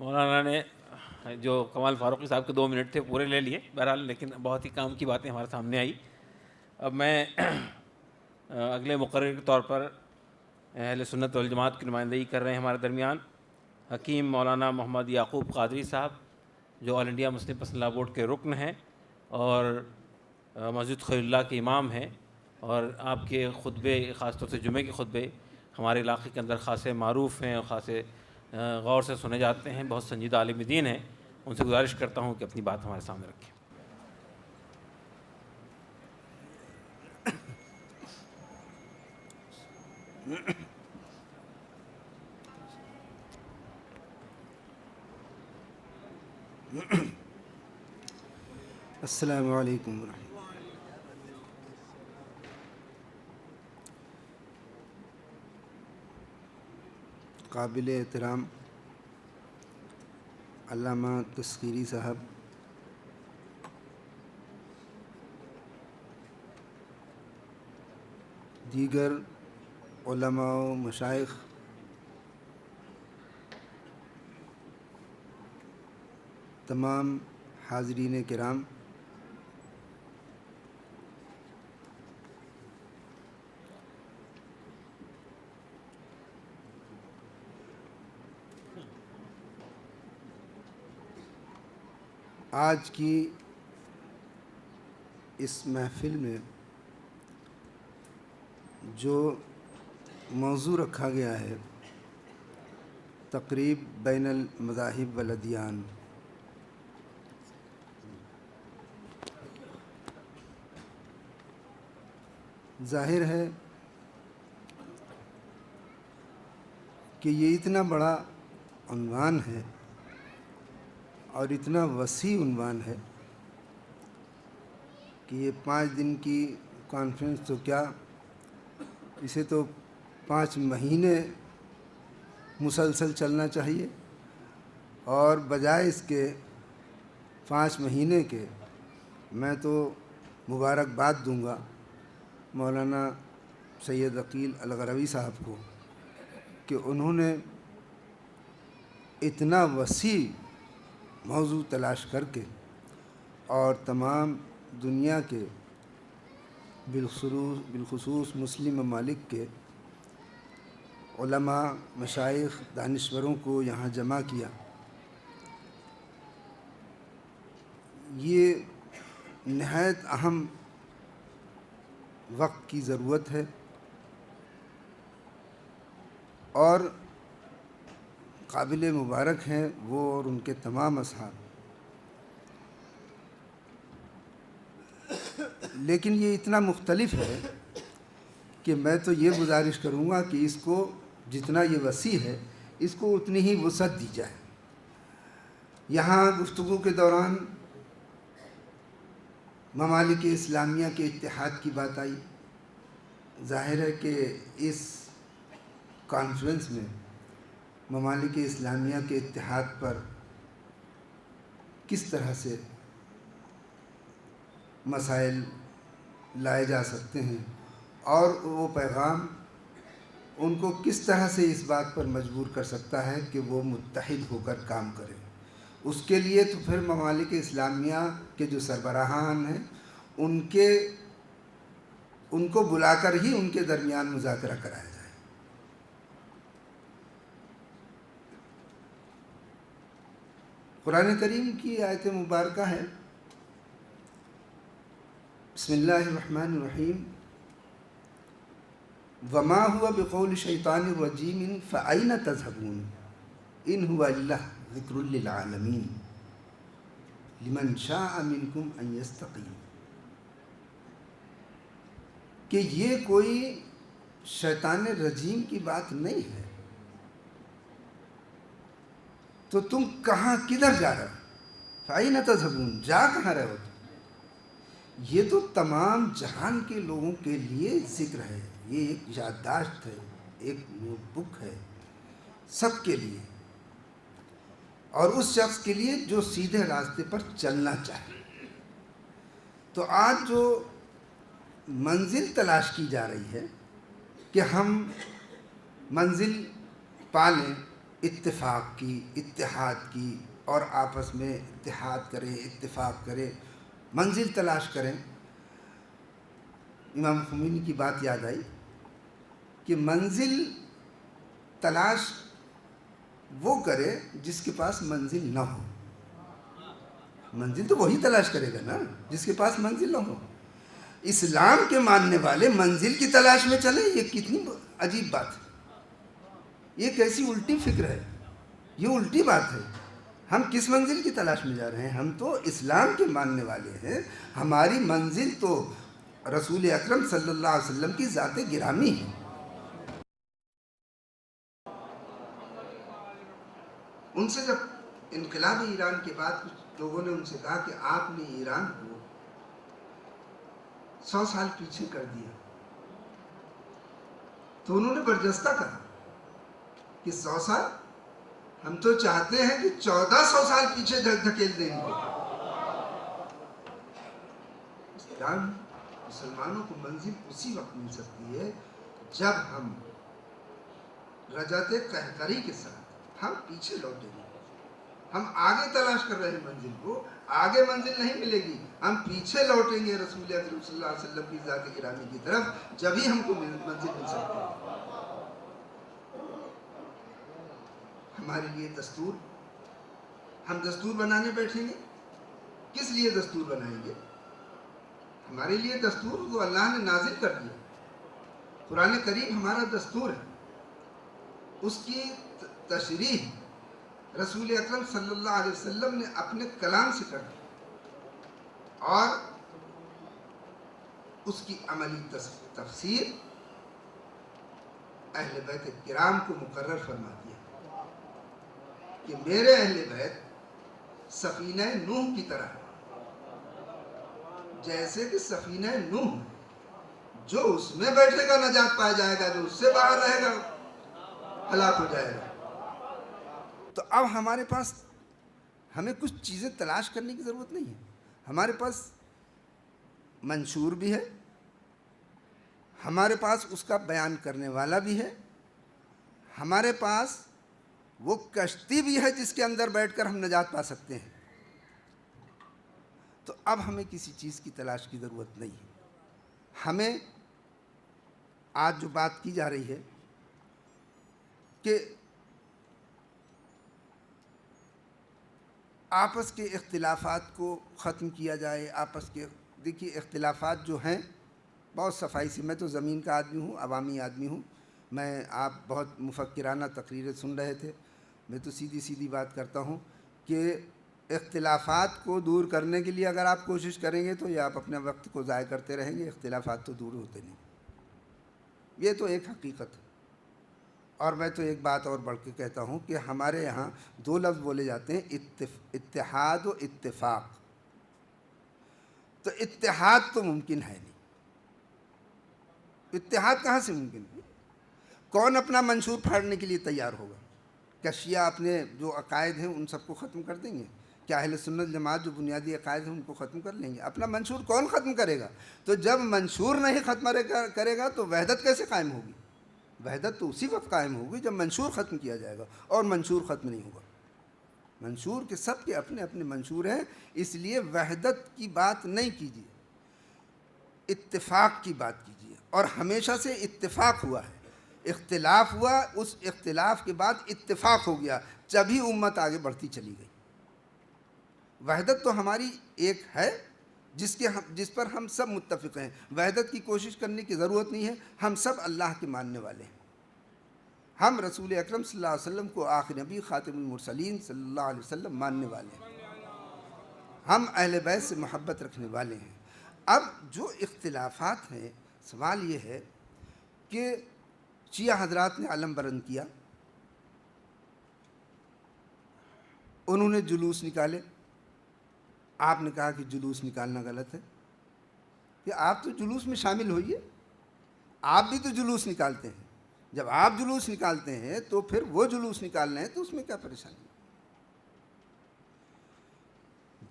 مولانا نے جو کمال فاروقی صاحب کے 2 منٹ تھے پورے لے لیے بہرحال، لیکن بہت ہی کام کی باتیں ہمارے سامنے آئی. اب میں اگلے مقرر کے طور پر اہل سنت والجماعت کی نمائندگی کر رہے ہیں ہمارے درمیان حکیم مولانا محمد یعقوب قادری صاحب، جو all India Muslim personal law board کے رکن ہیں اور مسجد خیر اللہ کے امام ہیں، اور آپ کے خطبے خاص طور سے جمعے کے خطبے ہمارے علاقے کے اندر خاصے معروف ہیں اور خاصے غور سے سنے جاتے ہیں. بہت سنجیدہ عالم دین ہیں. ان سے گزارش کرتا ہوں کہ اپنی بات ہمارے سامنے رکھیں. السلام علیکم ورحمۃ اللہ. قابل احترام علامہ تسخیری صاحب، دیگر علماء و مشائخ، تمام حاضرین کرام، آج کی اس محفل میں جو موضوع رکھا گیا ہے تقریب بین المذاہب والادیان، ظاہر ہے کہ یہ اتنا بڑا عنوان ہے اور اتنا وسیع عنوان ہے کہ یہ 5 دن کی کانفرنس تو کیا، اسے تو 5 مہینے مسلسل چلنا چاہیے. اور بجائے اس کے 5 مہینے کے میں تو مبارکباد دوں گا مولانا سید عقیل الغروی صاحب کو کہ انہوں نے اتنا وسیع موضوع تلاش کر کے اور تمام دنیا کے بالخصوص مسلم ممالک کے علماء، مشائخ، دانشوروں کو یہاں جمع کیا. یہ نہایت اہم وقت کی ضرورت ہے اور قابل مبارک ہیں وہ اور ان کے تمام اصحاب. لیکن یہ اتنا مختلف ہے کہ میں تو یہ گزارش کروں گا کہ اس کو جتنا یہ وسیع ہے اس کو اتنی ہی وسعت دی جائے. یہاں گفتگو کے دوران ممالک اسلامیہ کے اتحاد کی بات آئی. ظاہر ہے کہ اس کانفرنس میں ممالک اسلامیہ کے اتحاد پر کس طرح سے مسائل لائے جا سکتے ہیں اور وہ پیغام ان کو کس طرح سے اس بات پر مجبور کر سکتا ہے کہ وہ متحد ہو کر کام کریں. اس کے لیے تو پھر ممالک اسلامیہ کے جو سربراہان ہیں ان کو بلا کر ہی ان کے درمیان مذاکرہ کرایا جائے. قرآن کریم کی آیت مبارکہ ہے، بسم اللہ الرحمن الرحیم، وما هو بقول شیطان الرجیم فأین تذهبون ان هو الا ذکر للعالمین لمن شاء منکم ان یستقیم. کہ یہ کوئی شیطان رجیم کی بات نہیں ہے، تو تم کہاں کدھر جا رہے ہو؟ فأین تذهبون، جا کہاں رہے ہو تم؟ یہ تو تمام جہان کے لوگوں کے لیے ذکر ہے، یہ ایک یادداشت ہے، ایک نوٹ بک ہے سب کے لیے، اور اس شخص کے لیے جو سیدھے راستے پر چلنا چاہے. تو آج جو منزل تلاش کی جا رہی ہے کہ ہم منزل پالیں اتفاق کی، اتحاد کی، اور آپس میں اتحاد کریں، اتفاق کریں، منزل تلاش کریں۔ امام خمینی کی بات یاد آئی کہ منزل تلاش وہ کرے جس کے پاس منزل نہ ہو۔ منزل تو وہی تلاش کرے گا نا جس کے پاس منزل نہ ہو۔ اسلام کے ماننے والے منزل کی تلاش میں چلیں، یہ کتنی عجیب بات ہے، یہ کیسی الٹی فکر ہے، یہ الٹی بات ہے۔ ہم کس منزل کی تلاش میں جا رہے ہیں؟ ہم تو اسلام کے ماننے والے ہیں، ہماری منزل تو رسول اکرم صلی اللہ علیہ وسلم کی ذات گرامی ہے۔ ان سے جب انقلاب ایران کے بعد کچھ لوگوں نے ان سے کہا کہ آپ نے ایران کو 100 سال پیچھے کر دیا، تو انہوں نے برجستہ کہا کہ 100 سال، ہم تو چاہتے ہیں کہ 1400 سال پیچھے دھکیل دیں گے۔ ایران مسلمانوں کو منزل اسی وقت مل سکتی ہے جب ہم رجعت قہقری کے ساتھ ہم پیچھے لوٹیں گے۔ ہم آگے تلاش کر رہے ہیں منزل کو، آگے منزل نہیں ملے گی، ہم پیچھے لوٹیں گے رسول اکرم صلی اللہ علیہ وسلم کی ذات گرامی کی طرف، جبھی ہم کو منزل مل سکتی ہے۔ ہمارے لیے دستور، ہم دستور بنانے بیٹھیں گے، کس لیے دستور بنائیں گے؟ ہمارے لیے دستور تو اللہ نے نازل کر دیا، قرآن کریم ہمارا دستور ہے، اس کی تشریح رسول اکرم صلی اللہ علیہ وسلم نے اپنے کلام سے کر دی، اور اس کی عملی تفسیر اہل بیت کرام کو مقرر فرما دیا کہ میرے اہل بیت سفینہ نوح کی طرح، جیسے کہ سفینہ نوح، جو اس میں بیٹھے گا نجات پایا جائے گا، جو اس سے باہر رہے گا ہلاک ہو جائے گا۔ تو اب ہمارے پاس ہمیں کچھ چیزیں تلاش کرنے کی ضرورت نہیں ہے، ہمارے پاس منشور بھی ہے، ہمارے پاس اس کا بیان کرنے والا بھی ہے، ہمارے پاس وہ کشتی بھی ہے جس کے اندر بیٹھ کر ہم نجات پا سکتے ہیں۔ تو اب ہمیں کسی چیز کی تلاش کی ضرورت نہیں ہے۔ ہمیں آج جو بات کی جا رہی ہے کہ آپس کے اختلافات کو ختم کیا جائے، آپس کے، دیکھیے اختلافات جو ہیں بہت صفائی سے، میں تو زمین کا آدمی ہوں، عوامی آدمی ہوں، آپ بہت مفکرانہ تقریریں سن رہے تھے، میں تو سیدھی سیدھی بات کرتا ہوں کہ اختلافات کو دور کرنے کے لیے اگر آپ کوشش کریں گے تو یہ آپ اپنے وقت کو ضائع کرتے رہیں گے، اختلافات تو دور ہوتے نہیں، یہ تو ایک حقیقت ہے۔ اور میں تو ایک بات اور بڑھ کے کہتا ہوں کہ ہمارے یہاں 2 لفظ بولے جاتے ہیں، اتحاد و اتفاق۔ تو اتحاد تو ممکن ہے نہیں، اتحاد کہاں سے ممکن ہے؟ کون اپنا منشور پھاڑنے کے لیے تیار ہوگا؟ کیا شیعہ اپنے جو عقائد ہیں ان سب کو ختم کر دیں گے؟ کیا اہل سنت جماعت جو بنیادی عقائد ہیں ان کو ختم کر لیں گے؟ اپنا منشور کون ختم کرے گا؟ تو جب منشور نہیں ختم کرے گا تو وحدت کیسے قائم ہوگی؟ وحدت تو اسی وقت قائم ہوگی جب منشور ختم کیا جائے گا، اور منشور ختم نہیں ہوگا۔ منشور کے سب کے اپنے اپنے منشور ہیں، اس لیے وحدت کی بات نہیں کیجیے، اتفاق کی بات کیجیے۔ اور ہمیشہ سے اتفاق ہوا ہے، اختلاف ہوا، اس اختلاف کے بعد اتفاق ہو گیا، جبھی امت آگے بڑھتی چلی گئی۔ وحدت تو ہماری ایک ہے جس پر ہم سب متفق ہیں، وحدت کی کوشش کرنے کی ضرورت نہیں ہے، ہم سب اللہ کے ماننے والے ہیں، ہم رسول اکرم صلی اللہ علیہ وسلم کو آخر نبی خاتم المرسلین صلی اللہ علیہ وسلم ماننے والے ہیں، ہم اہل بیت سے محبت رکھنے والے ہیں۔ اب جو اختلافات ہیں، سوال یہ ہے کہ شیعہ حضرات نے علم بلند کیا، انہوں نے جلوس نکالے، آپ نے کہا کہ جلوس نکالنا غلط ہے، کہ آپ تو جلوس میں شامل ہوئیے، آپ بھی تو جلوس نکالتے ہیں، جب آپ جلوس نکالتے ہیں تو پھر وہ جلوس نکالنا ہے تو اس میں کیا پریشانی؟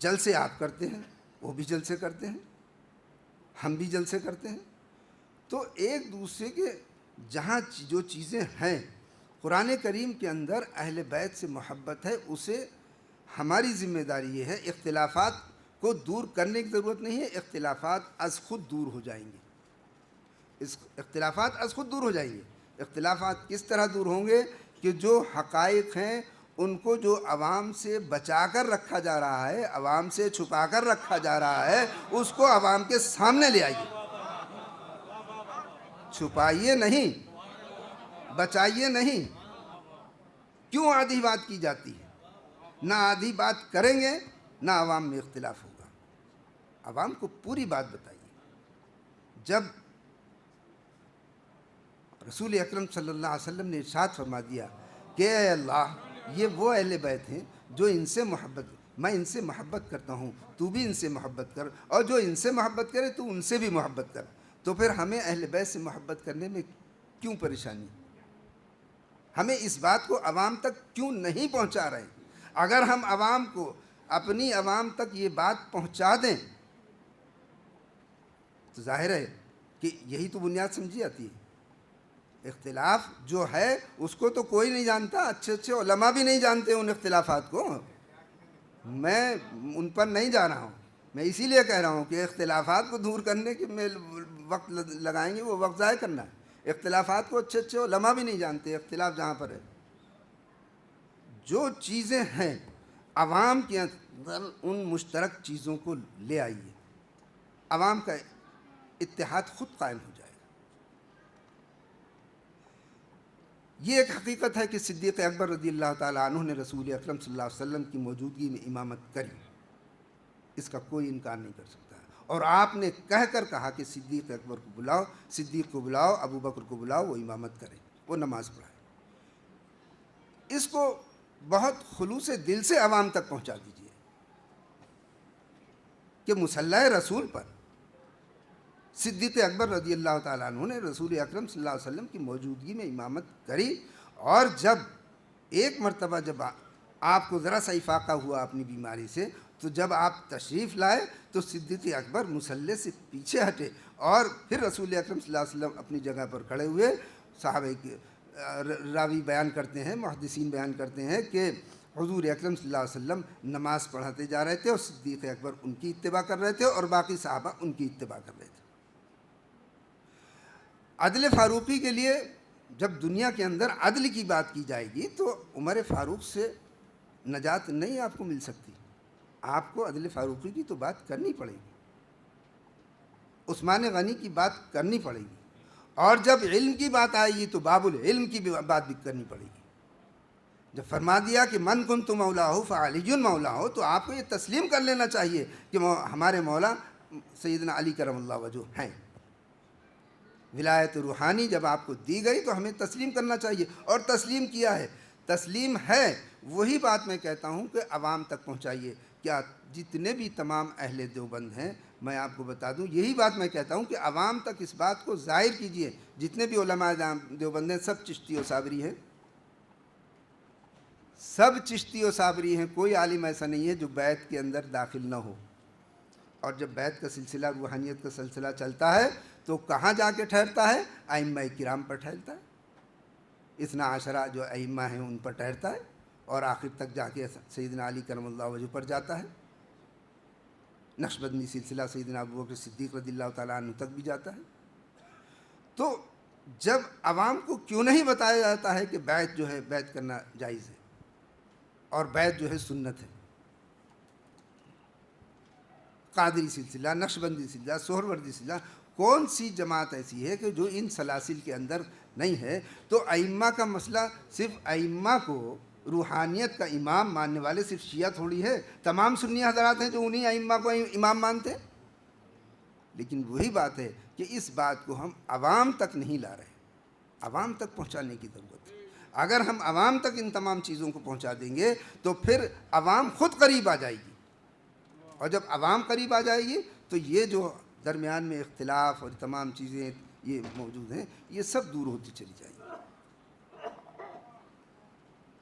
جلسے آپ کرتے ہیں، وہ بھی جلسے کرتے ہیں، ہم بھی جلسے کرتے ہیں، تو ایک دوسرے کے جہاں جو چیزیں ہیں قرآن کریم کے اندر اہل بیت سے محبت ہے، اسے ہماری ذمہ داری یہ ہے، اختلافات کو دور کرنے کی ضرورت نہیں ہے، اختلافات از خود دور ہو جائیں گے، اختلافات از خود دور ہو جائیں گے۔ اختلافات کس طرح دور ہوں گے کہ جو حقائق ہیں ان کو جو عوام سے بچا کر رکھا جا رہا ہے، عوام سے چھپا کر رکھا جا رہا ہے، اس کو عوام کے سامنے لے آئیے، چھپائیے نہیں، بچائیے نہیں۔ کیوں آدھی بات کی جاتی ہے؟ نہ آدھی بات کریں گے نہ عوام میں اختلاف ہوگا، عوام کو پوری بات بتائیے۔ جب رسول اکرم صلی اللہ علیہ وسلم نے ارشاد فرما دیا کہ اے اللہ، یہ وہ اہل بیت ہیں جو ان سے میں ان سے محبت کرتا ہوں، تو بھی ان سے محبت کر، اور جو ان سے محبت کرے تو ان سے بھی محبت کر، تو پھر ہمیں اہل بیت سے محبت کرنے میں کیوں پریشانی؟ ہمیں اس بات کو عوام تک کیوں نہیں پہنچا رہے؟ اگر ہم عوام کو، اپنی عوام تک یہ بات پہنچا دیں تو ظاہر ہے کہ یہی تو بنیاد سمجھی جاتی ہے۔ اختلاف جو ہے اس کو تو کوئی نہیں جانتا، اچھے اچھے علماء بھی نہیں جانتے ان اختلافات کو، میں ان پر نہیں جا رہا ہوں، میں اسی لیے کہہ رہا ہوں کہ اختلافات کو دور کرنے کے میں وقت لگائیں گے وہ وقت ضائع کرنا ہے۔ اختلافات کو اچھے اچھے علماء بھی نہیں جانتے، اختلاف جہاں پر ہے۔ جو چیزیں ہیں عوام کے اندر، ان مشترک چیزوں کو لے آئیے، عوام کا اتحاد خود قائم ہو جائے گا۔ یہ ایک حقیقت ہے کہ صدیق اکبر رضی اللہ تعالیٰ عنہ نے رسول اکرم صلی اللہ علیہ وسلم کی موجودگی میں امامت کری، اس کا کوئی انکار نہیں کر سکتا، اور آپ نے کہہ کر کہا کہ صدیق اکبر کو بلاؤ، صدیق کو بلاؤ، ابو بکر کو بلاؤ، وہ امامت کریں، وہ نماز پڑھائیں۔ اس کو بہت خلوص دل سے عوام تک پہنچا دیجیے کہ مصلی رسول پر صدیق اکبر رضی اللہ تعالیٰ عنہ نے رسول اکرم صلی اللہ علیہ وسلم کی موجودگی میں امامت کری، اور جب ایک مرتبہ جب آپ کو ذرا سا افاقہ ہوا اپنی بیماری سے، تو جب آپ تشریف لائے تو صدیق اکبر مصلی سے پیچھے ہٹے، اور پھر رسول اکرم صلی اللہ علیہ وسلم اپنی جگہ پر کھڑے ہوئے۔ صحابہ کے راوی بیان کرتے ہیں، محدثین بیان کرتے ہیں کہ حضور اکرم صلی اللہ علیہ وسلم نماز پڑھاتے جا رہے تھے اور صدیق اکبر ان کی اتباع کر رہے تھے اور باقی صحابہ ان کی اتباع کر رہے تھے۔ عدل فاروقی کے لیے جب دنیا کے اندر عدل کی بات کی جائے گی تو عمر فاروق سے نجات نہیں آپ کو مل سکتی، آپ کو عدل فاروقی کی تو بات کرنی پڑے گی، عثمان غنی کی بات کرنی پڑے گی، اور جب علم کی بات آئے گی تو باب العلم کی بات بھی کرنی پڑے گی۔ جب فرما دیا کہ من کنت مولا ہو فعلی مولا ہو، تو آپ کو یہ تسلیم کر لینا چاہیے کہ ہمارے مولا سیدنا علی کرم اللہ وجہ ہیں۔ ولایت روحانی جب آپ کو دی گئی تو ہمیں تسلیم کرنا چاہیے، اور تسلیم کیا ہے، تسلیم ہے۔ وہی بات میں کہتا ہوں کہ عوام تک پہنچائیے۔ کیا جتنے بھی تمام اہل دیوبند ہیں، میں آپ کو بتا دوں، یہی بات میں کہتا ہوں کہ عوام تک اس بات کو ظاہر کیجئے۔ جتنے بھی علماء دیوبند ہیں سب چشتی و صابری ہیں، سب چشتی و صابری ہیں، کوئی عالم ایسا نہیں ہے جو بیت کے اندر داخل نہ ہو۔ اور جب بیت کا سلسلہ، روحانیت کا سلسلہ چلتا ہے تو کہاں جا کے ٹھہرتا ہے؟ ائمہ کرام پر ٹھہرتا ہے، 12 جو ائمہ ہیں ان پر ٹھہرتا ہے، اور آخر تک جا کے سیدنا علی کرم اللہ وجہ پر جاتا ہے۔ نقشبندی سلسلہ سیدنا ابو بکر صدیق رضی اللہ تعالیٰ عنہ تک بھی جاتا ہے۔ تو جب عوام کو کیوں نہیں بتایا جاتا ہے کہ بیعت جو ہے، بیعت کرنا جائز ہے اور بیعت جو ہے سنت ہے؟ قادری سلسلہ، نقشبندی سلسلہ، سہروردی سلسلہ، کون سی جماعت ایسی ہے کہ جو ان سلاسل کے اندر نہیں ہے؟ تو ائمہ کا مسئلہ صرف ائمہ کو روحانیت کا امام ماننے والے صرف شیعہ تھوڑی ہے، تمام سنی حضرات ہیں جو انہی ائمہ کو امام مانتے ہیں۔ لیکن وہی بات ہے کہ اس بات کو ہم عوام تک نہیں لا رہے، عوام تک پہنچانے کی ضرورت ہے۔ اگر ہم عوام تک ان تمام چیزوں کو پہنچا دیں گے تو پھر عوام خود قریب آ جائے گی، اور جب عوام قریب آ جائے گی تو یہ جو درمیان میں اختلاف اور تمام چیزیں یہ موجود ہیں یہ سب دور ہوتی چلی جائیں گی۔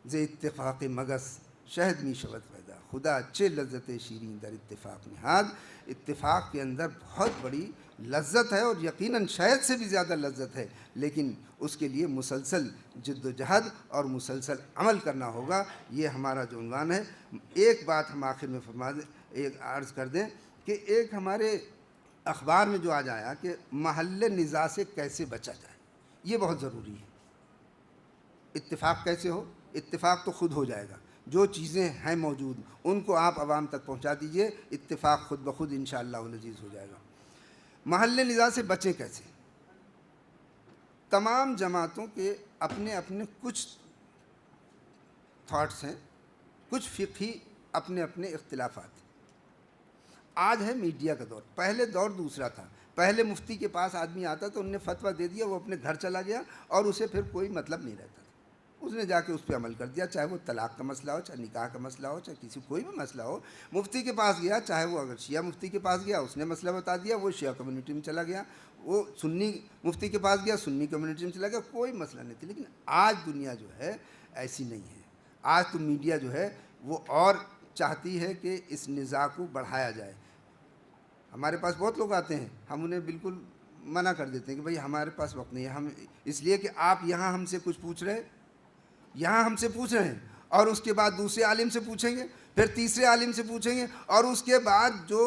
زِ اتفاق مگس شہد می شود پیدا، خدا چے لذت شیریں در اتفاق نہاد۔ اتفاق کے اندر بہت بڑی لذت ہے، اور یقیناً شہد سے بھی زیادہ لذت ہے، لیکن اس کے لیے مسلسل جد و جہد اور مسلسل عمل کرنا ہوگا۔ یہ ہمارا جو عنوان ہے۔ ایک بات ہم آخر میں فرما دیں، ایک عرض کر دیں کہ ایک ہمارے اخبار میں جو آج آیا کہ محل نزاع سے کیسے بچا جائے، یہ بہت ضروری ہے۔ اتفاق کیسے ہو؟ اتفاق تو خود ہو جائے گا، جو چیزیں ہیں موجود ان کو آپ عوام تک پہنچا دیجئے، اتفاق خود بخود انشاءاللہ العزیز ہو جائے گا۔ محل نزاع سے بچیں کیسے؟ تمام جماعتوں کے اپنے اپنے کچھ تھاٹس ہیں، کچھ فقہی اپنے اپنے اختلافات ہیں۔ آج ہے میڈیا کا دور، پہلے دور دوسرا تھا۔ پہلے مفتی کے پاس آدمی آتا تو انہوں نے فتویٰ دے دیا، وہ اپنے گھر چلا گیا اور اسے پھر کوئی مطلب نہیں رہتا تھا، اس نے جا کے اس پہ عمل کر دیا، چاہے وہ طلاق کا مسئلہ ہو، چاہے نکاح کا مسئلہ ہو، چاہے کسی کوئی بھی مسئلہ ہو۔ مفتی کے پاس گیا، چاہے وہ اگر شیعہ مفتی کے پاس گیا، اس نے مسئلہ بتا دیا، وہ شیعہ کمیونٹی میں چلا گیا، وہ سنی مفتی کے پاس گیا، سنی کمیونٹی میں چلا گیا، کوئی مسئلہ نہیں تھا۔ لیکن آج دنیا جو ہے ایسی نہیں ہے۔ آج تو میڈیا جو ہے وہ اور چاہتی ہے کہ اس نزاع کو بڑھایا جائے۔ ہمارے پاس بہت لوگ آتے ہیں، ہم انہیں بالکل منع کر دیتے ہیں کہ بھئی ہمارے پاس وقت نہیں ہے، ہم اس لیے کہ آپ یہاں ہم سے کچھ پوچھ رہے ہیں اور اس کے بعد دوسرے عالم سے پوچھیں گے، پھر تیسرے عالم سے پوچھیں گے، اور اس کے بعد جو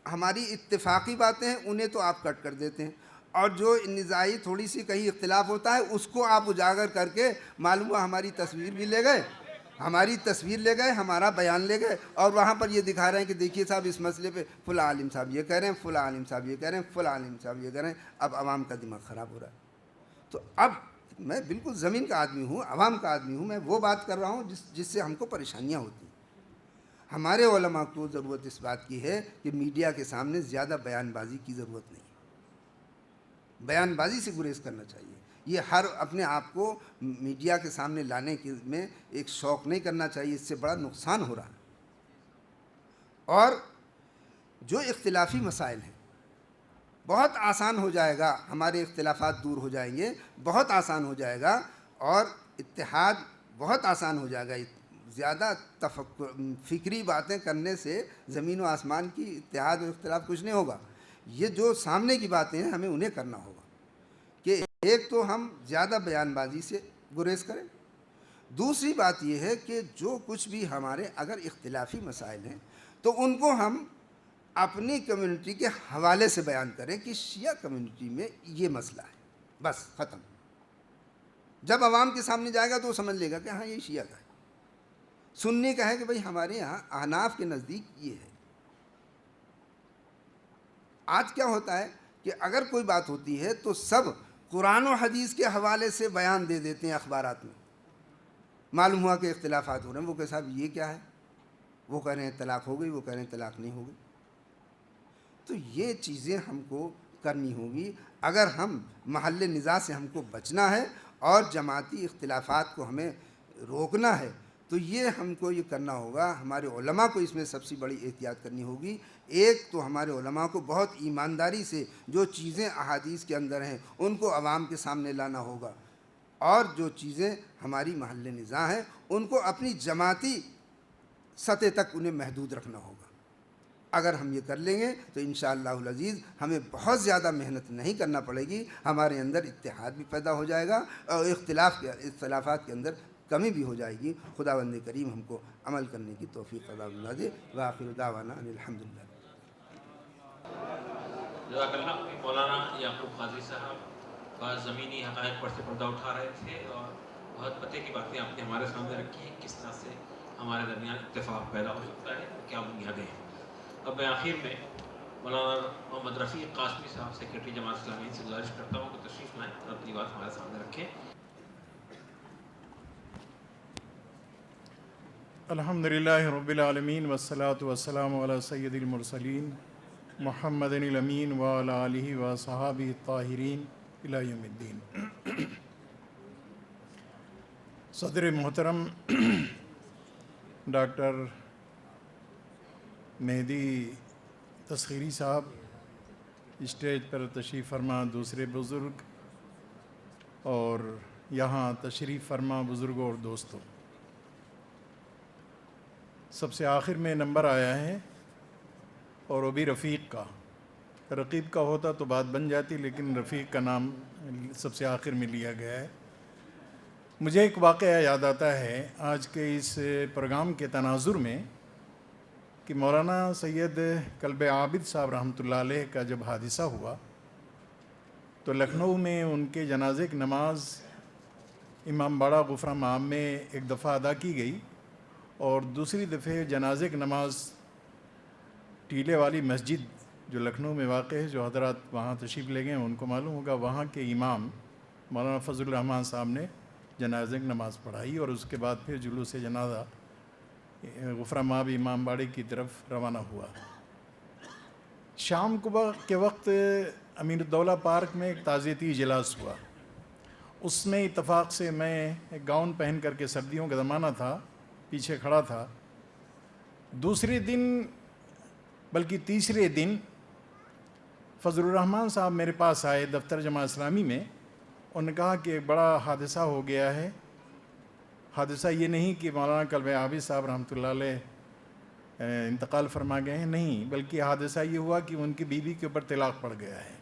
ہماری اتفاقی باتیں ہیں انہیں تو آپ کٹ کر دیتے ہیں، اور جو نزاعی تھوڑی سی کہیں اختلاف ہوتا ہے اس کو آپ اجاگر کر کے معلوم ہوا ہماری تصویر بھی لے گئے، ہمارا بیان لے گئے، اور وہاں پر یہ دکھا رہے ہیں کہ دیکھیے صاحب اس مسئلے پہ فلاں عالم صاحب یہ کہہ رہے ہیں، فلاں عالم صاحب یہ کہہ رہے ہیں، فلاں عالم صاحب یہ کہہ رہے ہیں۔ اب عوام کا دماغ خراب ہو رہا ہے۔ تو اب میں بالکل زمین کا آدمی ہوں، عوام کا آدمی ہوں، میں وہ بات کر رہا ہوں جس سے ہم کو پریشانیاں ہوتی ہیں۔ ہمارے علماء کو ضرورت اس بات کی ہے کہ میڈیا کے سامنے زیادہ بیان بازی کی ضرورت نہیں، بیان بازی سے گریز کرنا چاہیے۔ یہ ہر اپنے آپ کو میڈیا کے سامنے لانے میں ایک شوق نہیں کرنا چاہیے، اس سے بڑا نقصان ہو رہا ہے۔ اور جو اختلافی مسائل ہیں بہت آسان ہو جائے گا، ہمارے اختلافات دور ہو جائیں گے، بہت آسان ہو جائے گا، اور اتحاد بہت آسان ہو جائے گا۔ زیادہ فکری باتیں کرنے سے زمین و آسمان کی اتحاد و اختلاف کچھ نہیں ہوگا۔ یہ جو سامنے کی باتیں ہیں ہمیں انہیں کرنا ہوگا کہ ایک تو ہم زیادہ بیان بازی سے گریز کریں، دوسری بات یہ ہے کہ جو کچھ بھی ہمارے اگر اختلافی مسائل ہیں تو ان کو ہم اپنی کمیونٹی کے حوالے سے بیان کریں کہ شیعہ کمیونٹی میں یہ مسئلہ ہے، بس ختم۔ جب عوام کے سامنے جائے گا تو وہ سمجھ لے گا کہ ہاں یہ شیعہ کا ہے۔ سنی کا ہے کہ بھئی ہمارے یہاں احناف کے نزدیک یہ ہے۔ آج کیا ہوتا ہے کہ اگر کوئی بات ہوتی ہے تو سب قرآن و حدیث کے حوالے سے بیان دے دیتے ہیں اخبارات میں۔ معلوم ہوا کہ اختلافات ہو رہے ہیں، وہ کہ صاحب یہ کیا ہے، وہ کہہ رہے ہیں طلاق ہو گئی، وہ کہہ رہے ہیں طلاق نہیں ہو گئی۔ تو یہ چیزیں ہم کو کرنی ہوگی اگر ہم محل نزاع سے ہم کو بچنا ہے اور جماعتی اختلافات کو ہمیں روکنا ہے، تو یہ ہم کو یہ کرنا ہوگا۔ ہمارے علماء کو اس میں سب سے بڑی احتیاط کرنی ہوگی۔ ایک تو ہمارے علماء کو بہت ایمانداری سے جو چیزیں احادیث کے اندر ہیں ان کو عوام کے سامنے لانا ہوگا، اور جو چیزیں ہماری محل نزاع ہیں ان کو اپنی جماعتی سطح تک انہیں محدود رکھنا ہوگا۔ اگر ہم یہ کر لیں گے تو انشاءاللہ العزیز ہمیں بہت زیادہ محنت نہیں کرنا پڑے گی، ہمارے اندر اتحاد بھی پیدا ہو جائے گا اور اختلافات کے اندر کمی بھی ہو جائے گی۔ خداوند کریم ہم کو عمل کرنے کی توفیق عطا فرما دے۔ وآخر دعوانا ان الحمدللہ۔ جزاک اللہ۔ مولانا یعقوب قاضی صاحب بعض زمینی حقائق پر سے پردہ اٹھا رہے تھے اور بہت پتے کی باتیں آپ نے ہمارے سامنے رکھی ہیں، کس طرح سے ہمارے درمیان اتفاق پیدا ہو سکتا ہے، کیا بنیادیں ہیں۔ اب میں آخر میں مولانا محمد رفیق قاسمی صاحب سیکرٹری جماعت اسلامی سے گزارش کرتا ہوں کہ تشریف لائیں اور اپنی بات ہمارے سامنے رکھیں۔ الحمدللہ رب العالمین والصلاة والسلام علی سید المرسلین محمد الامین وعلی آلہ وصحابہ الطاہرین الی یوم الدین۔ صدر محترم ڈاکٹر مہدی تسخیری صاحب، اسٹیج پر تشریف فرما دوسرے بزرگ، اور یہاں تشریف فرما بزرگوں اور دوستوں، سب سے آخر میں نمبر آیا ہے اور وہ بھی رفیق کا، رقیب کا ہوتا تو بات بن جاتی، لیکن رفیق کا نام سب سے آخر میں لیا گیا ہے۔ مجھے ایک واقعہ یاد آتا ہے آج کے اس پروگرام کے تناظر میں کہ مولانا سید کلب عابد صاحب رحمۃ اللہ علیہ کا جب حادثہ ہوا تو لکھنؤ میں ان کے جنازے کی نماز امام باڑہ غفرہ مآب میں ایک دفعہ ادا کی گئی، اور دوسری دفعہ جنازے کی نماز ٹیلے والی مسجد جو لکھنؤ میں واقع ہے، جو حضرات وہاں تشریف لے گئے ہیں ان کو معلوم ہوگا، وہاں کے امام مولانا فضل الرحمان صاحب نے جنازے کی نماز پڑھائی، اور اس کے بعد پھر جلوس جنازہ غفرہ مآب امام باڑے کی طرف روانہ ہوا۔ شام کے وقت امیر الدولہ پارک میں ایک تعزیتی اجلاس ہوا، اس میں اتفاق سے میں ایک گاؤن پہن کر کے، سردیوں کا زمانہ تھا، پیچھے کھڑا تھا۔ دوسرے دن بلکہ تیسرے دن فضل الرحمان صاحب میرے پاس آئے دفتر جماعت اسلامی میں، انہوں نے کہا کہ ایک بڑا حادثہ ہو گیا ہے۔ حادثہ یہ نہیں کہ مولانا کلب عابد صاحب رحمۃ اللہ علیہ انتقال فرما گئے ہیں، نہیں، بلکہ حادثہ یہ ہوا کہ ان کی بیوی کے اوپر طلاق پڑ گیا ہے۔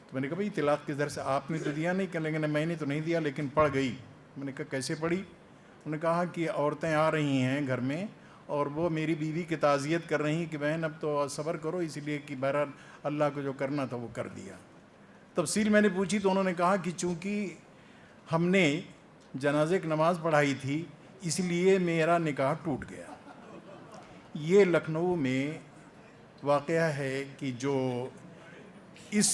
تو میں نے کہا بھائی طلاق کس در سے، آپ نے تو دیا نہیں، کہ لیکن میں نے تو نہیں دیا، لیکن پڑ گئی۔ میں نے کہا کیسے پڑی؟ انہوں نے کہا کہ عورتیں آ رہی ہیں گھر میں اور وہ میری بیوی کی تعزیت کر رہی ہیں کہ بہن اب تو صبر کرو، اس لیے کہ بہرحال اللہ کو جو کرنا تھا وہ کر دیا۔ تفصیل میں نے پوچھی تو انہوں نے کہا کہ چونکہ ہم نے جنازے کی نماز پڑھائی تھی اس لیے میرا نکاح ٹوٹ گیا۔ یہ لکھنؤ میں واقعہ ہے کہ جو اس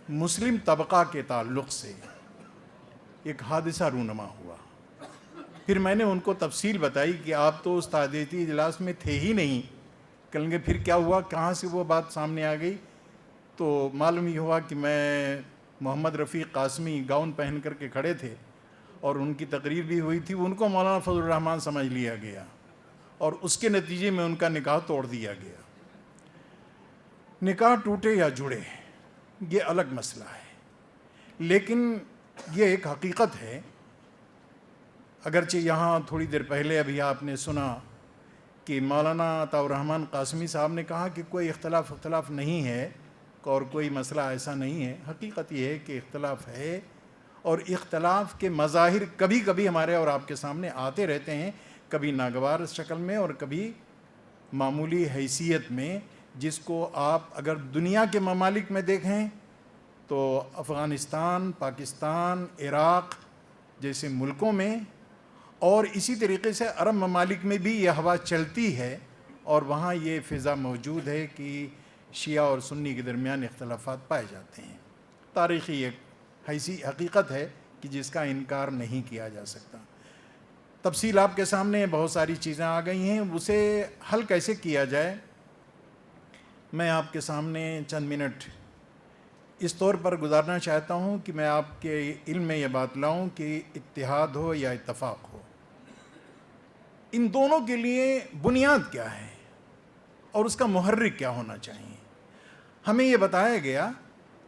مسلم طبقہ کے تعلق سے ایک حادثہ رونما ہوا۔ پھر میں نے ان کو تفصیل بتائی کہ آپ تو اس تعزیتی اجلاس میں تھے ہی نہیں، کہیں گے پھر کیا ہوا، کہاں سے وہ بات سامنے آ گئی؟ تو معلوم یہ ہوا کہ میں محمد رفیق قاسمی گاؤن پہن کر کے کھڑے تھے اور ان کی تقریر بھی ہوئی تھی، ان کو مولانا فضل الرحمان سمجھ لیا گیا اور اس کے نتیجے میں ان کا نکاح توڑ دیا گیا۔ نکاح ٹوٹے یا جڑے یہ الگ مسئلہ ہے، لیکن یہ ایک حقیقت ہے۔ اگرچہ یہاں تھوڑی دیر پہلے ابھی آپ نے سنا کہ مولانا عطاء الرحمان قاسمی صاحب نے کہا کہ کوئی اختلاف نہیں ہے اور کوئی مسئلہ ایسا نہیں ہے۔ حقیقت یہ ہے کہ اختلاف ہے، اور اختلاف کے مظاہر کبھی کبھی ہمارے اور آپ کے سامنے آتے رہتے ہیں، کبھی ناگوار شکل میں اور کبھی معمولی حیثیت میں، جس کو آپ اگر دنیا کے ممالک میں دیکھیں تو افغانستان، پاکستان، عراق جیسے ملکوں میں، اور اسی طریقے سے عرب ممالک میں بھی یہ ہوا چلتی ہے، اور وہاں یہ فضا موجود ہے کہ شیعہ اور سنی کے درمیان اختلافات پائے جاتے ہیں۔ تاریخی ایک حقیقت ہے کہ جس کا انکار نہیں کیا جا سکتا۔ تفصیل آپ کے سامنے بہت ساری چیزیں آ گئی ہیں، اسے حل کیسے کیا جائے میں آپ کے سامنے چند منٹ اس طور پر گزارنا چاہتا ہوں کہ میں آپ کے علم میں یہ بات لاؤں کہ اتحاد ہو یا اتفاق ہو، ان دونوں کے لیے بنیاد کیا ہے اور اس کا محرک کیا ہونا چاہیے۔ ہمیں یہ بتایا گیا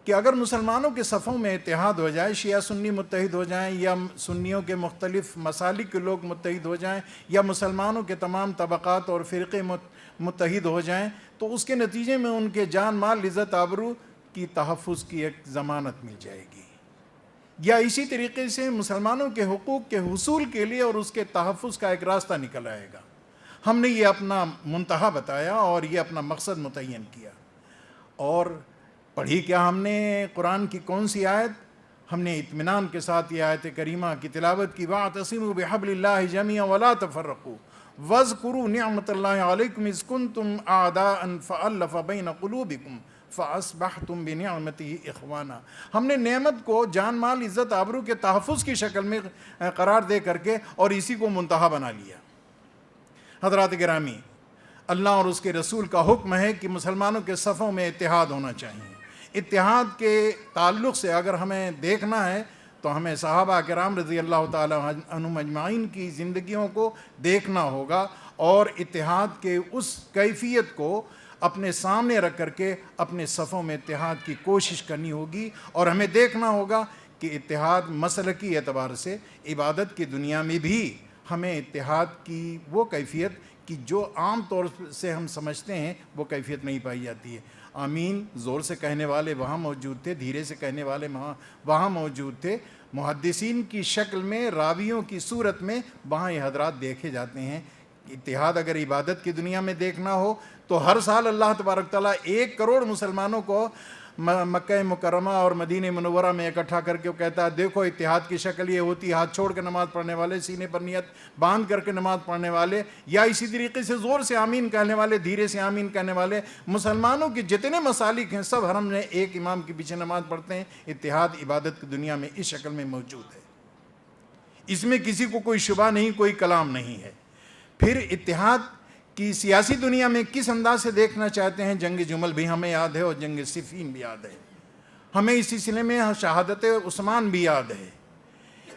کہ اگر مسلمانوں کے صفوں میں اتحاد ہو جائے، شیعہ سنی متحد ہو جائیں، یا سنیوں کے مختلف مسالک کے لوگ متحد ہو جائیں، یا مسلمانوں کے تمام طبقات اور فرقے متحد ہو جائیں، تو اس کے نتیجے میں ان کے جان مال عزت آبرو کی تحفظ کی ایک ضمانت مل جائے گی۔ یا اسی طریقے سے مسلمانوں کے حقوق کے حصول کے لیے اور اس کے تحفظ کا ایک راستہ نکل آئے گا۔ ہم نے یہ اپنا منتہا بتایا اور یہ اپنا مقصد متعین کیا۔ اور پڑھی کیا ہم نے قرآن کی کون سی آیت؟ ہم نے اطمینان کے ساتھ یہ آیت کریمہ کی تلاوت کی، وَاعْتَصِمُوا بِحَبْلِ اللَّهِ جَمِيعًا وَلَا تَفَرَّقُوا وَاذْكُرُوا نِعْمَةَ اللَّهِ عَلَيْكُمْ إِذْ كُنْتُمْ أَعْدَاءً فَأَلَّفَ بَيْنَ قُلُوبِكُمْ فَأَصْبَحْتُمْ بِنِعْمَتِهِ إِخْوَانًا۔ ہم نے نعمت کو جان مال عزت آبرو کے تحفظ کی شکل میں قرار دے کر کے اور اسی کو منتہا بنا لیا۔ حضرات گرامی، اللہ اور اس کے رسول کا حکم ہے کہ مسلمانوں کے صفوں میں اتحاد ہونا چاہیے۔ اتحاد کے تعلق سے اگر ہمیں دیکھنا ہے تو ہمیں صحابہ کرام رضی اللہ تعالیٰ عنہم اجمعین کی زندگیوں کو دیکھنا ہوگا، اور اتحاد کے اس کیفیت کو اپنے سامنے رکھ کر کے اپنے صفوں میں اتحاد کی کوشش کرنی ہوگی، اور ہمیں دیکھنا ہوگا کہ اتحاد مسلکی اعتبار سے عبادت کی دنیا میں بھی ہمیں اتحاد کی وہ کیفیت کہ جو عام طور سے ہم سمجھتے ہیں وہ کیفیت نہیں پائی جاتی ہے۔ آمین زور سے کہنے والے وہاں موجود تھے، دھیرے سے کہنے والے وہاں موجود تھے، محدثین کی شکل میں، راویوں کی صورت میں وہاں یہ حضرات دیکھے جاتے ہیں۔ اتحاد اگر عبادت کی دنیا میں دیکھنا ہو تو ہر سال اللہ تبارک تعالیٰ 1 کروڑ مسلمانوں کو مکہ مکرمہ اور مدینہ منورہ میں اکٹھا کر کے وہ کہتا ہے دیکھو اتحاد کی شکل یہ ہوتی ہے، ہاتھ چھوڑ کے نماز پڑھنے والے، سینے پر نیت باندھ کر کے نماز پڑھنے والے، یا اسی طریقے سے زور سے آمین کہنے والے، دھیرے سے آمین کہنے والے، مسلمانوں کے جتنے مسالک ہیں سب حرم میں ایک امام کے پیچھے نماز پڑھتے ہیں۔ اتحاد عبادت کی دنیا میں اس شکل میں موجود ہے، اس میں کسی کو کوئی شبہ نہیں، کوئی کلام نہیں ہے۔ پھر اتحاد کی سیاسی دنیا میں کس انداز سے دیکھنا چاہتے ہیں؟ جنگ جمل بھی ہمیں یاد ہے اور جنگ صفین بھی یاد ہے، ہمیں اس سلسلے میں شہادت عثمان بھی یاد ہے۔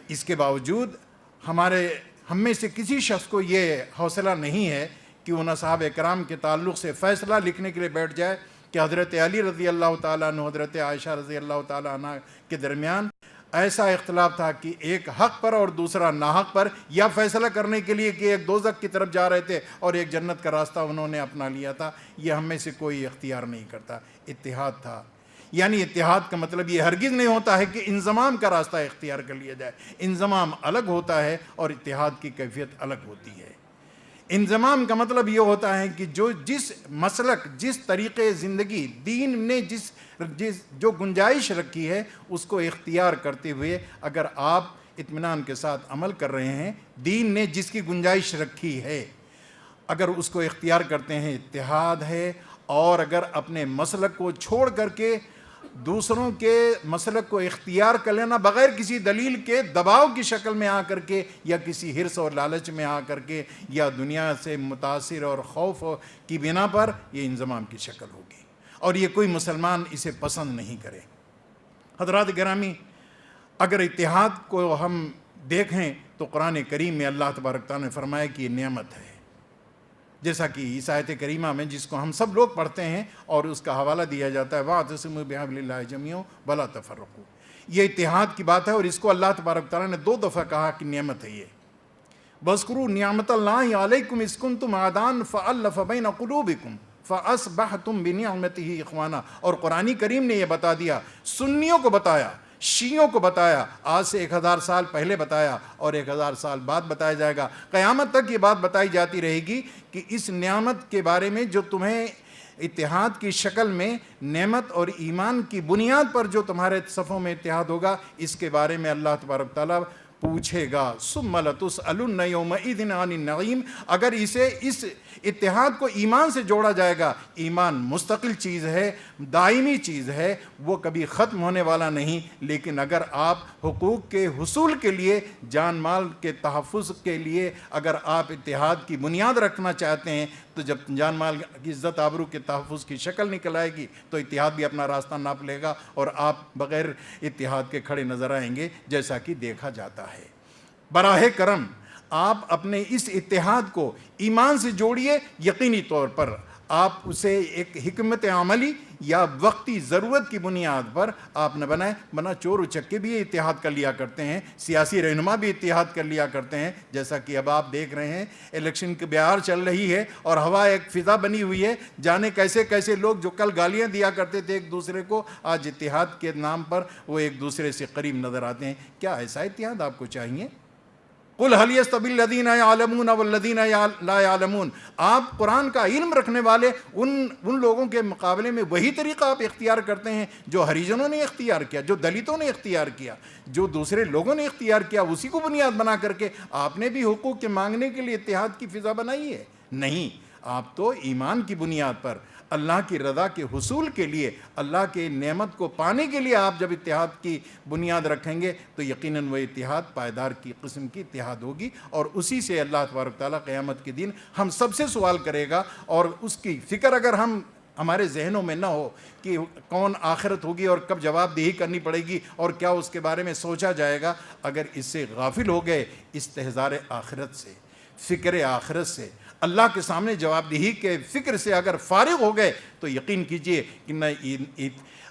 اس کے باوجود ہم میں سے کسی شخص کو یہ حوصلہ نہیں ہے کہ وہ صحابہ کرام کے تعلق سے فیصلہ لکھنے کے لیے بیٹھ جائے کہ حضرت علی رضی اللہ تعالیٰ عنہ حضرت عائشہ رضی اللہ تعالیٰ عنہ کے درمیان ایسا اختلاف تھا کہ ایک حق پر اور دوسرا ناحق پر، یا فیصلہ کرنے کے لیے کہ ایک دوزخ کی طرف جا رہے تھے اور ایک جنت کا راستہ انہوں نے اپنا لیا تھا، یہ ہم میں سے کوئی اختیار نہیں کرتا۔ اتحاد تھا، یعنی اتحاد کا مطلب یہ ہرگز نہیں ہوتا ہے کہ انضمام کا راستہ اختیار کر لیا جائے، انضمام الگ ہوتا ہے اور اتحاد کی کیفیت الگ ہوتی ہے۔ انضمام کا مطلب یہ ہوتا ہے کہ جس مسلک، جس طریقے زندگی دین نے جو گنجائش رکھی ہے اس کو اختیار کرتے ہوئے اگر آپ اطمینان کے ساتھ عمل کر رہے ہیں، دین نے جس کی گنجائش رکھی ہے اگر اس کو اختیار کرتے ہیں، اتحاد ہے۔ اور اگر اپنے مسلک کو چھوڑ کر کے دوسروں کے مسلک کو اختیار کر لینا بغیر کسی دلیل کے، دباؤ کی شکل میں آ کر کے، یا کسی حرص اور لالچ میں آ کر کے، یا دنیا سے متاثر اور خوف کی بنا پر، یہ انضمام کی شکل ہوگی اور یہ کوئی مسلمان اسے پسند نہیں کرے۔ حضرات گرامی، اگر اتحاد کو ہم دیکھیں تو قرآن کریم میں اللہ تبارک تعالیٰ نے فرمایا کہ یہ نعمت ہے، جیسا کہ اس آیت کریمہ میں جس کو ہم سب لوگ پڑھتے ہیں اور اس کا حوالہ دیا جاتا ہے وَاعْتَصِمُوا بِحَبْلِ اللَّهِ جَمِيعًا وَلَا تَفَرَّقُوا، یہ اتحاد کی بات ہے اور اس کو اللہ تبارک تعالیٰ نے 2 دفعہ کہا کہ نعمت ہے یہ۔ وَاذْكُرُوا نِعْمَتَ اللَّهِ عَلَيْكُمْ إِذْ كُنْتُمْ أَعْدَاءً فَأَلَّفَ بَيْنَ قُلُوبِكُمْ فَأَصْبَحْتُمْ بِنِعْمَتِهِ إِخْوَانًا، اور قرآن کریم نے یہ بتا دیا، سنیوں کو بتایا، شیعوں کو بتایا، آج سے 1000 سال پہلے بتایا اور 1000 سال بعد بتایا جائے گا، قیامت تک یہ بات بتائی جاتی رہے گی کہ اس نعمت کے بارے میں جو تمہیں اتحاد کی شکل میں، نعمت اور ایمان کی بنیاد پر جو تمہارے صفوں میں اتحاد ہوگا، اس کے بارے میں اللہ تبارک تعالیٰ پوچھے گا۔ ثم لتسألن یومئذ عن النعیم، اگر اس اتحاد کو ایمان سے جوڑا جائے گا، ایمان مستقل چیز ہے، دائمی چیز ہے، وہ کبھی ختم ہونے والا نہیں، لیکن اگر آپ حقوق کے حصول کے لیے، جان مال کے تحفظ کے لیے اگر آپ اتحاد کی بنیاد رکھنا چاہتے ہیں، تو جب جان مال کی عزت آبرو کے تحفظ کی شکل نکل آئے گی تو اتحاد بھی اپنا راستہ ناپ لے گا اور آپ بغیر اتحاد کے کھڑے نظر آئیں گے، جیسا کہ دیکھا جاتا ہے۔ براہ کرم آپ اپنے اس اتحاد کو ایمان سے جوڑیے، یقینی طور پر آپ اسے ایک حکمت عملی یا وقتی ضرورت کی بنیاد پر آپ نہ بنائیں، بنا چور اچکے بھی اتحاد کر لیا کرتے ہیں، سیاسی رہنما بھی اتحاد کر لیا کرتے ہیں، جیسا کہ اب آپ دیکھ رہے ہیں الیکشن کی بہار چل رہی ہے اور ہوا ایک فضا بنی ہوئی ہے، جانے کیسے کیسے لوگ جو کل گالیاں دیا کرتے تھے ایک دوسرے کو، آج اتحاد کے نام پر وہ ایک دوسرے سے قریب نظر آتے ہیں۔ کیا ایسا اتحاد آپ کو چاہیے؟ قُلْ هَلْ يَسْتَوِي الَّذِينَ يَعْلَمُونَ وَالَّذِينَ لَا يَعْلَمُونَ، آپ قرآن کا علم رکھنے والے ان لوگوں کے مقابلے میں وہی طریقہ آپ اختیار کرتے ہیں جو ہریجنوں نے اختیار کیا، جو دلتوں نے اختیار کیا، جو دوسرے لوگوں نے اختیار کیا، اسی کو بنیاد بنا کر کے آپ نے بھی حقوق کے مانگنے کے لیے اتحاد کی فضا بنائی ہے؟ نہیں، آپ تو ایمان کی بنیاد پر اللہ کی رضا کے حصول کے لیے، اللہ کے نعمت کو پانے کے لیے آپ جب اتحاد کی بنیاد رکھیں گے تو یقیناً وہ اتحاد پائیدار کی قسم کی اتحاد ہوگی، اور اسی سے اللہ تبارک تعالیٰ قیامت کے دن ہم سب سے سوال کرے گا، اور اس کی فکر اگر ہمارے ذہنوں میں نہ ہو کہ کون آخرت ہوگی اور کب جواب دہی کرنی پڑے گی اور کیا اس کے بارے میں سوچا جائے گا، اگر اس سے غافل ہو گئے، استحضار آخرت سے، فکر آخرت سے، اللہ کے سامنے جواب دہی کے فکر سے اگر فارغ ہو گئے تو یقین کیجئے کہ نہ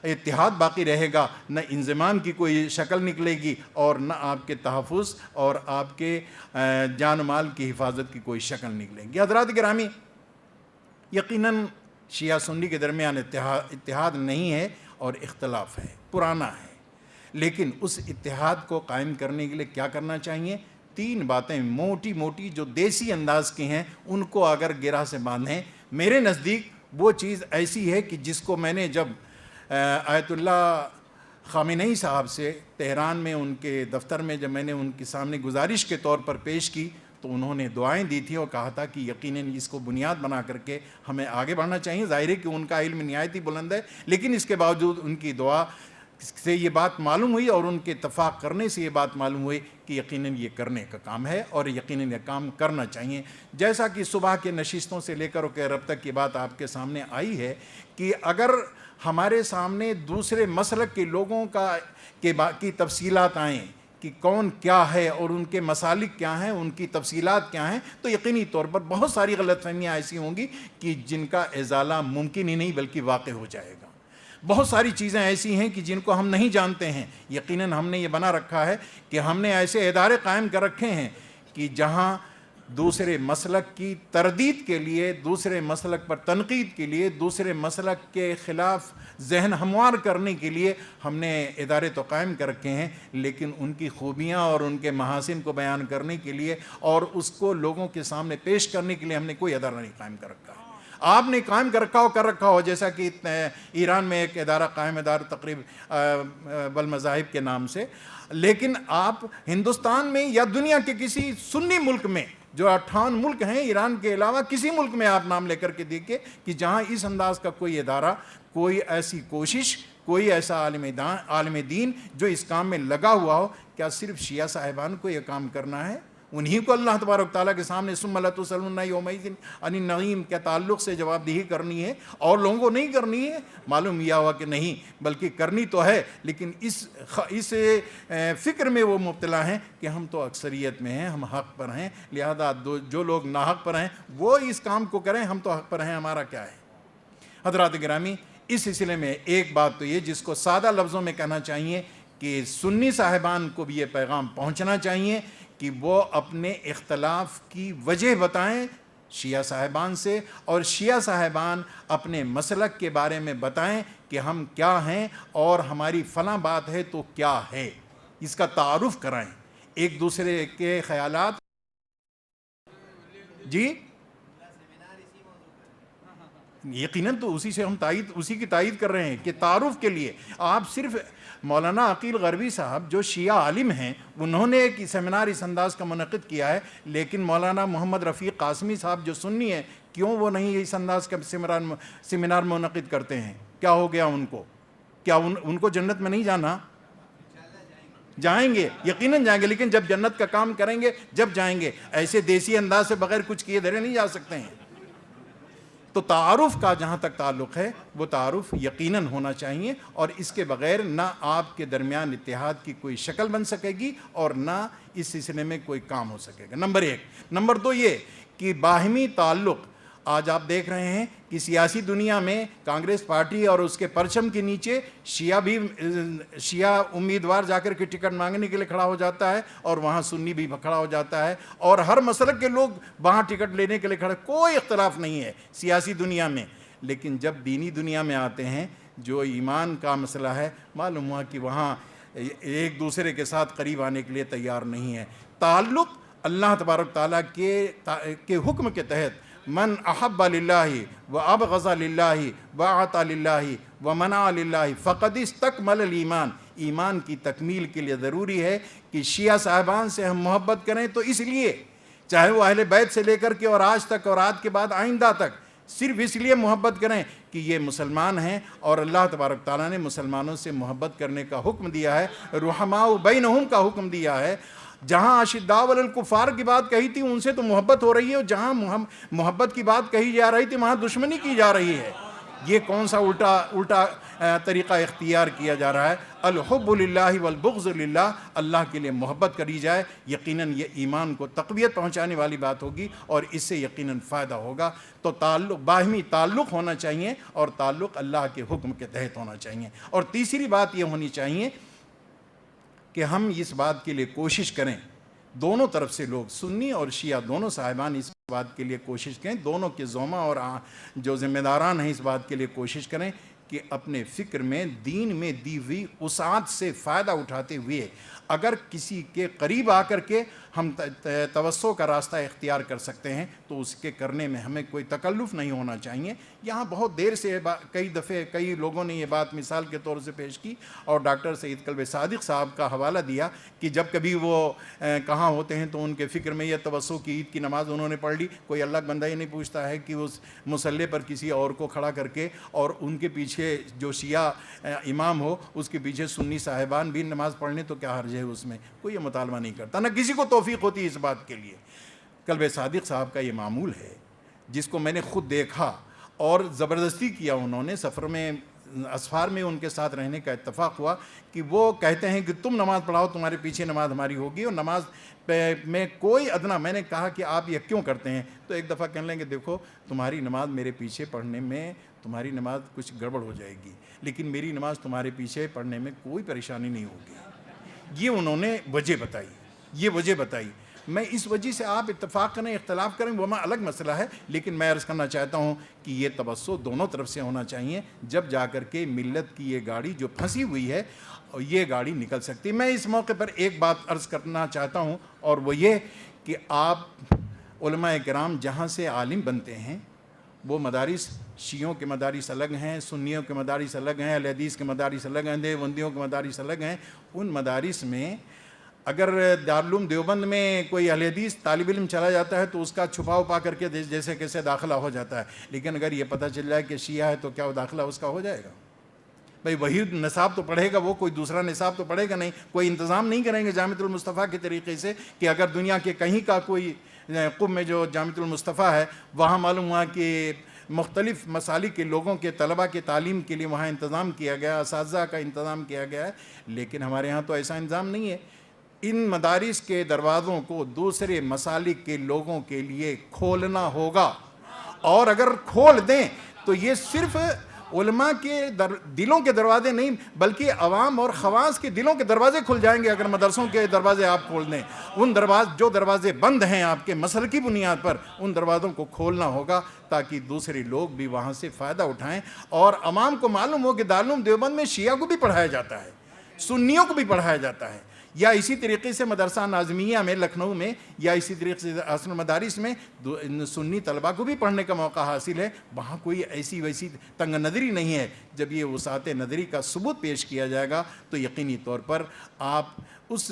اتحاد باقی رہے گا، نہ انضمام کی کوئی شکل نکلے گی، اور نہ آپ کے تحفظ اور آپ کے جان و مال کی حفاظت کی کوئی شکل نکلے گی۔ حضرات گرامی، یقیناً شیعہ سنی کے درمیان اتحاد نہیں ہے اور اختلاف ہے، پرانا ہے، لیکن اس اتحاد کو قائم کرنے کے لیے کیا کرنا چاہیے؟ 3 باتیں موٹی موٹی جو دیسی انداز کی ہیں ان کو اگر گرہ سے باندھیں، میرے نزدیک وہ چیز ایسی ہے کہ جس کو میں نے جب آیت اللہ خامنئی صاحب سے تہران میں ان کے دفتر میں جب میں نے ان کے سامنے گزارش کے طور پر پیش کی تو انہوں نے دعائیں دی تھیں اور کہا تھا کہ یقیناً اس کو بنیاد بنا کر کے ہمیں آگے بڑھنا چاہیے۔ ظاہر ہے کہ ان کا علم نہایت ہی بلند ہے، لیکن اس کے باوجود ان کی دعا سے یہ بات معلوم ہوئی اور ان کے اتفاق کرنے سے یہ بات معلوم ہوئی کہ یقیناً یہ کرنے کا کام ہے اور یقیناً یہ کام کرنا چاہیے۔ جیسا کہ صبح کے نشستوں سے لے کر اب تک کی بات آپ کے سامنے آئی ہے کہ اگر ہمارے سامنے دوسرے مسلک کے لوگوں کی تفصیلات آئیں کہ کون کیا ہے اور ان کے مسالک کیا ہیں، ان کی تفصیلات کیا ہیں، تو یقینی طور پر بہت ساری غلط فہمیاں ایسی ہوں گی کہ جن کا ازالہ ممکن ہی نہیں بلکہ واقع ہو جائے گا۔ بہت ساری چیزیں ایسی ہیں کہ جن کو ہم نہیں جانتے ہیں۔ یقیناً ہم نے یہ بنا رکھا ہے کہ ہم نے ایسے ادارے قائم کر رکھے ہیں کہ جہاں دوسرے مسلک کی تردید کے لیے، دوسرے مسلک پر تنقید کے لیے، دوسرے مسلک کے خلاف ذہن ہموار کرنے کے لیے ہم نے ادارے تو قائم کر رکھے ہیں، لیکن ان کی خوبیاں اور ان کے محاسن کو بیان کرنے کے لیے اور اس کو لوگوں کے سامنے پیش کرنے کے لیے ہم نے کوئی ادارہ نہیں قائم کر رکھا ہے۔ آپ نے قائم کر رکھا ہو جیسا کہ ایران میں ایک ادارہ قائم ادارہ تقریب بالمذاہب کے نام سے، لیکن آپ ہندوستان میں یا دنیا کے کسی سنی ملک میں، جو 58 ملک ہیں ایران کے علاوہ، کسی ملک میں آپ نام لے کر کے دیکھیں کہ جہاں اس انداز کا کوئی ادارہ، کوئی ایسی کوشش، کوئی ایسا عالم دین جو اس کام میں لگا ہوا ہو۔ کیا صرف شیعہ صاحبان کو یہ کام کرنا ہے؟ انہی کو اللہ تبارک تعالیٰ کے سامنے ثم لتسألن یومئذ عن النعیم کے تعلق سے جواب دہی کرنی ہے، اور لوگوں کو نہیں کرنی ہے؟ معلوم یہ ہوا کہ نہیں، بلکہ کرنی تو ہے، لیکن اس فکر میں وہ مبتلا ہیں کہ ہم تو اکثریت میں ہیں، ہم حق پر ہیں، لہذا جو لوگ ناحق پر ہیں وہ اس کام کو کریں، ہم تو حق پر ہیں، ہمارا کیا ہے؟ حضرات گرامی، اس سلسلے میں ایک بات تو یہ جس کو سادہ لفظوں میں کہنا چاہیے کہ سنی صاحبان کو بھی یہ پیغام پہنچنا چاہیے کہ وہ اپنے اختلاف کی وجہ بتائیں شیعہ صاحبان سے، اور شیعہ صاحبان اپنے مسلک کے بارے میں بتائیں کہ ہم کیا ہیں اور ہماری فلاں بات ہے تو کیا ہے، اس کا تعارف کرائیں، ایک دوسرے کے خیالات۔ جی یقیناً تو اسی سے ہم اسی کی تائید کر رہے ہیں کہ تعارف کے لیے آپ صرف مولانا عقیل غربی صاحب جو شیعہ عالم ہیں انہوں نے ایک سیمینار اس انداز کا منعقد کیا ہے، لیکن مولانا محمد رفیق قاسمی صاحب جو سنی ہیں کیوں وہ نہیں اس انداز کا سیمینار منعقد کرتے ہیں؟ کیا ہو گیا ان کو؟ کیا ان کو جنت میں نہیں جانا؟ جائیں گے، یقیناً جائیں گے، لیکن جب جنت کا کام کریں گے جب جائیں گے، ایسے دیسی انداز سے بغیر کچھ کیے دھرے نہیں جا سکتے ہیں۔ تو تعارف کا جہاں تک تعلق ہے وہ تعارف یقیناً ہونا چاہیے، اور اس کے بغیر نہ آپ کے درمیان اتحاد کی کوئی شکل بن سکے گی اور نہ اس سلسلے میں کوئی کام ہو سکے گا۔ نمبر 1۔ نمبر 2 یہ کہ باہمی تعلق، آج آپ دیکھ رہے ہیں کہ سیاسی دنیا میں کانگریس پارٹی اور اس کے پرچم کے نیچے شیعہ امیدوار جا کر کے ٹکٹ مانگنے کے لیے کھڑا ہو جاتا ہے، اور وہاں سنی بھی کھڑا ہو جاتا ہے، اور ہر مسلک کے لوگ وہاں ٹکٹ لینے کے لیے کھڑے، کوئی اختلاف نہیں ہے سیاسی دنیا میں۔ لیکن جب دینی دنیا میں آتے ہیں، جو ایمان کا مسئلہ ہے، معلوم ہوا کہ وہاں ایک دوسرے کے ساتھ قریب آنے کے لیے تیار نہیں ہے۔ تعلق اللہ تبارک تعالیٰ کے حکم کے تحت من احب للہ و ابغض للہ و اعطى للہ و منع للہ فقد استکمل الایمان، ایمان کی تکمیل کے لیے ضروری ہے کہ شیعہ صاحبان سے ہم محبت کریں، تو اس لیے چاہے وہ اہل بیت سے لے کر کے اور آج تک اور آج کے بعد آئندہ تک، صرف اس لیے محبت کریں کہ یہ مسلمان ہیں اور اللہ تبارک تعالیٰ نے مسلمانوں سے محبت کرنے کا حکم دیا ہے، رحماء بینہم کا حکم دیا ہے۔ جہاں اشداء علی الکفار کی بات کہی تھی ان سے تو محبت ہو رہی ہے، اور جہاں محبت کی بات کہی جا رہی تھی وہاں دشمنی کی جا رہی ہے۔ یہ کون سا الٹا طریقہ اختیار کیا جا رہا ہے؟ الحب للہ والبغض للہ، اللہ کے لیے محبت کری جائے، یقیناً یہ ایمان کو تقویت پہنچانے والی بات ہوگی اور اس سے یقیناً فائدہ ہوگا۔ تو تعلق، باہمی تعلق ہونا چاہیے، اور تعلق اللہ کے حکم کے تحت ہونا چاہیے۔ اور تیسری بات یہ ہونی چاہیے کہ ہم اس بات کے لیے کوشش کریں دونوں طرف سے لوگ سنی اور شیعہ دونوں صاحبان اس بات کے لیے کوشش کریں، دونوں کے زومہ اور جو ذمہ داران ہیں اس بات کے لیے کوشش کریں کہ اپنے فکر میں دین میں دی ہوئی وسعت سے فائدہ اٹھاتے ہوئے اگر کسی کے قریب آ کر کے ہم توسع کا راستہ اختیار کر سکتے ہیں تو اس کے کرنے میں ہمیں کوئی تکلف نہیں ہونا چاہیے۔ یہاں بہت دیر سے کئی دفعے کئی لوگوں نے یہ بات مثال کے طور سے پیش کی اور ڈاکٹر سید قلب صادق صاحب کا حوالہ دیا کہ جب کبھی وہ کہاں ہوتے ہیں تو ان کے فکر میں یہ توسع کی عید کی نماز انہوں نے پڑھ لی، کوئی اللہ بندہ یہ نہیں پوچھتا ہے کہ اس مصلی پر کسی اور کو کھڑا کر کے اور ان کے پیچھے جو شیعہ امام ہو اس کے پیچھے سنی صاحبان بھی نماز پڑھنے تو کیا حرج ہے اس میں، کوئی یہ مطالبہ نہیں کرتا، نہ کسی کو توفیق ہوتی اس بات کے لیے۔ قلب صادق صاحب کا یہ معمول ہے جس کو میں نے خود دیکھا اور زبردستی کیا، انہوں نے سفر میں اسفار میں ان کے ساتھ رہنے کا اتفاق ہوا کہ وہ کہتے ہیں کہ تم نماز پڑھاؤ، تمہارے پیچھے نماز ہماری ہوگی، اور نماز میں کوئی ادنا، میں نے کہا کہ آپ یہ کیوں کرتے ہیں تو ایک دفعہ کہنے لگے دیکھو تمہاری نماز میرے پیچھے پڑھنے میں تمہاری نماز کچھ گڑبڑ ہو جائے گی، لیکن میری نماز تمہارے پیچھے پڑھنے میں کوئی پریشانی نہیں ہوگی۔ یہ انہوں نے وجہ بتائی، یہ وجہ بتائی۔ میں اس وجہ سے آپ اتفاق کریں اختلاف کریں وہ الگ مسئلہ ہے، لیکن میں عرض کرنا چاہتا ہوں کہ یہ توسع دونوں طرف سے ہونا چاہیے، جب جا کر کے ملت کی یہ گاڑی جو پھنسی ہوئی ہے یہ گاڑی نکل سکتی ہے۔ میں اس موقع پر ایک بات عرض کرنا چاہتا ہوں اور وہ یہ کہ آپ علماء کرام جہاں سے عالم بنتے ہیں وہ مدارس، شیعوں کے مدارس الگ ہیں، سنیوں کے مدارس الگ ہیں، اہل حدیث کے مدارس الگ ہیں، دیوبندیوں کے مدارس الگ ہیں۔ ان مدارس میں اگر دارالعلوم دیوبند میں کوئی اہل حدیث طالب علم چلا جاتا ہے تو اس کا چھپاؤ پا کر کے جیسے کیسے داخلہ ہو جاتا ہے، لیکن اگر یہ پتہ چل جائے کہ شیعہ ہے تو کیا وہ داخلہ اس کا ہو جائے گا؟ بھئی وہی نصاب تو پڑھے گا وہ، کوئی دوسرا نصاب تو پڑھے گا نہیں، کوئی انتظام نہیں کریں گے جامعۃ المصطفیٰ کے طریقے سے کہ اگر دنیا کے کہیں کا کوئی قم میں جو جامعۃ المصطفیٰ ہے وہاں معلوم ہوا کہ مختلف مسالک کے لوگوں کے طلبہ کے تعلیم کے لیے وہاں انتظام کیا گیا، اساتذہ کا انتظام کیا گیا ہے، لیکن ہمارے ہاں تو ایسا انتظام نہیں ہے۔ ان مدارس کے دروازوں کو دوسرے مسالک کے لوگوں کے لیے کھولنا ہوگا، اور اگر کھول دیں تو یہ صرف علماء کے دلوں کے دروازے نہیں بلکہ عوام اور خواص کے دلوں کے دروازے کھل جائیں گے اگر مدرسوں کے دروازے آپ کھول دیں۔ ان جو دروازے بند ہیں آپ کے مسلکی بنیاد پر، ان دروازوں کو کھولنا ہوگا تاکہ دوسرے لوگ بھی وہاں سے فائدہ اٹھائیں، اور عوام کو معلوم ہو کہ دارالعلوم دیوبند میں شیعہ کو بھی پڑھایا جاتا ہے، سنیوں کو بھی پڑھایا جاتا ہے، یا اسی طریقے سے مدرسہ ناظمیہ میں لکھنؤ میں، یا اسی طریقے سے اصل مدارس میں سنی طلبہ کو بھی پڑھنے کا موقع حاصل ہے۔ وہاں کوئی ایسی ویسی تنگ نظری نہیں ہے۔ جب یہ وسعت نظری کا ثبوت پیش کیا جائے گا تو یقینی طور پر آپ اس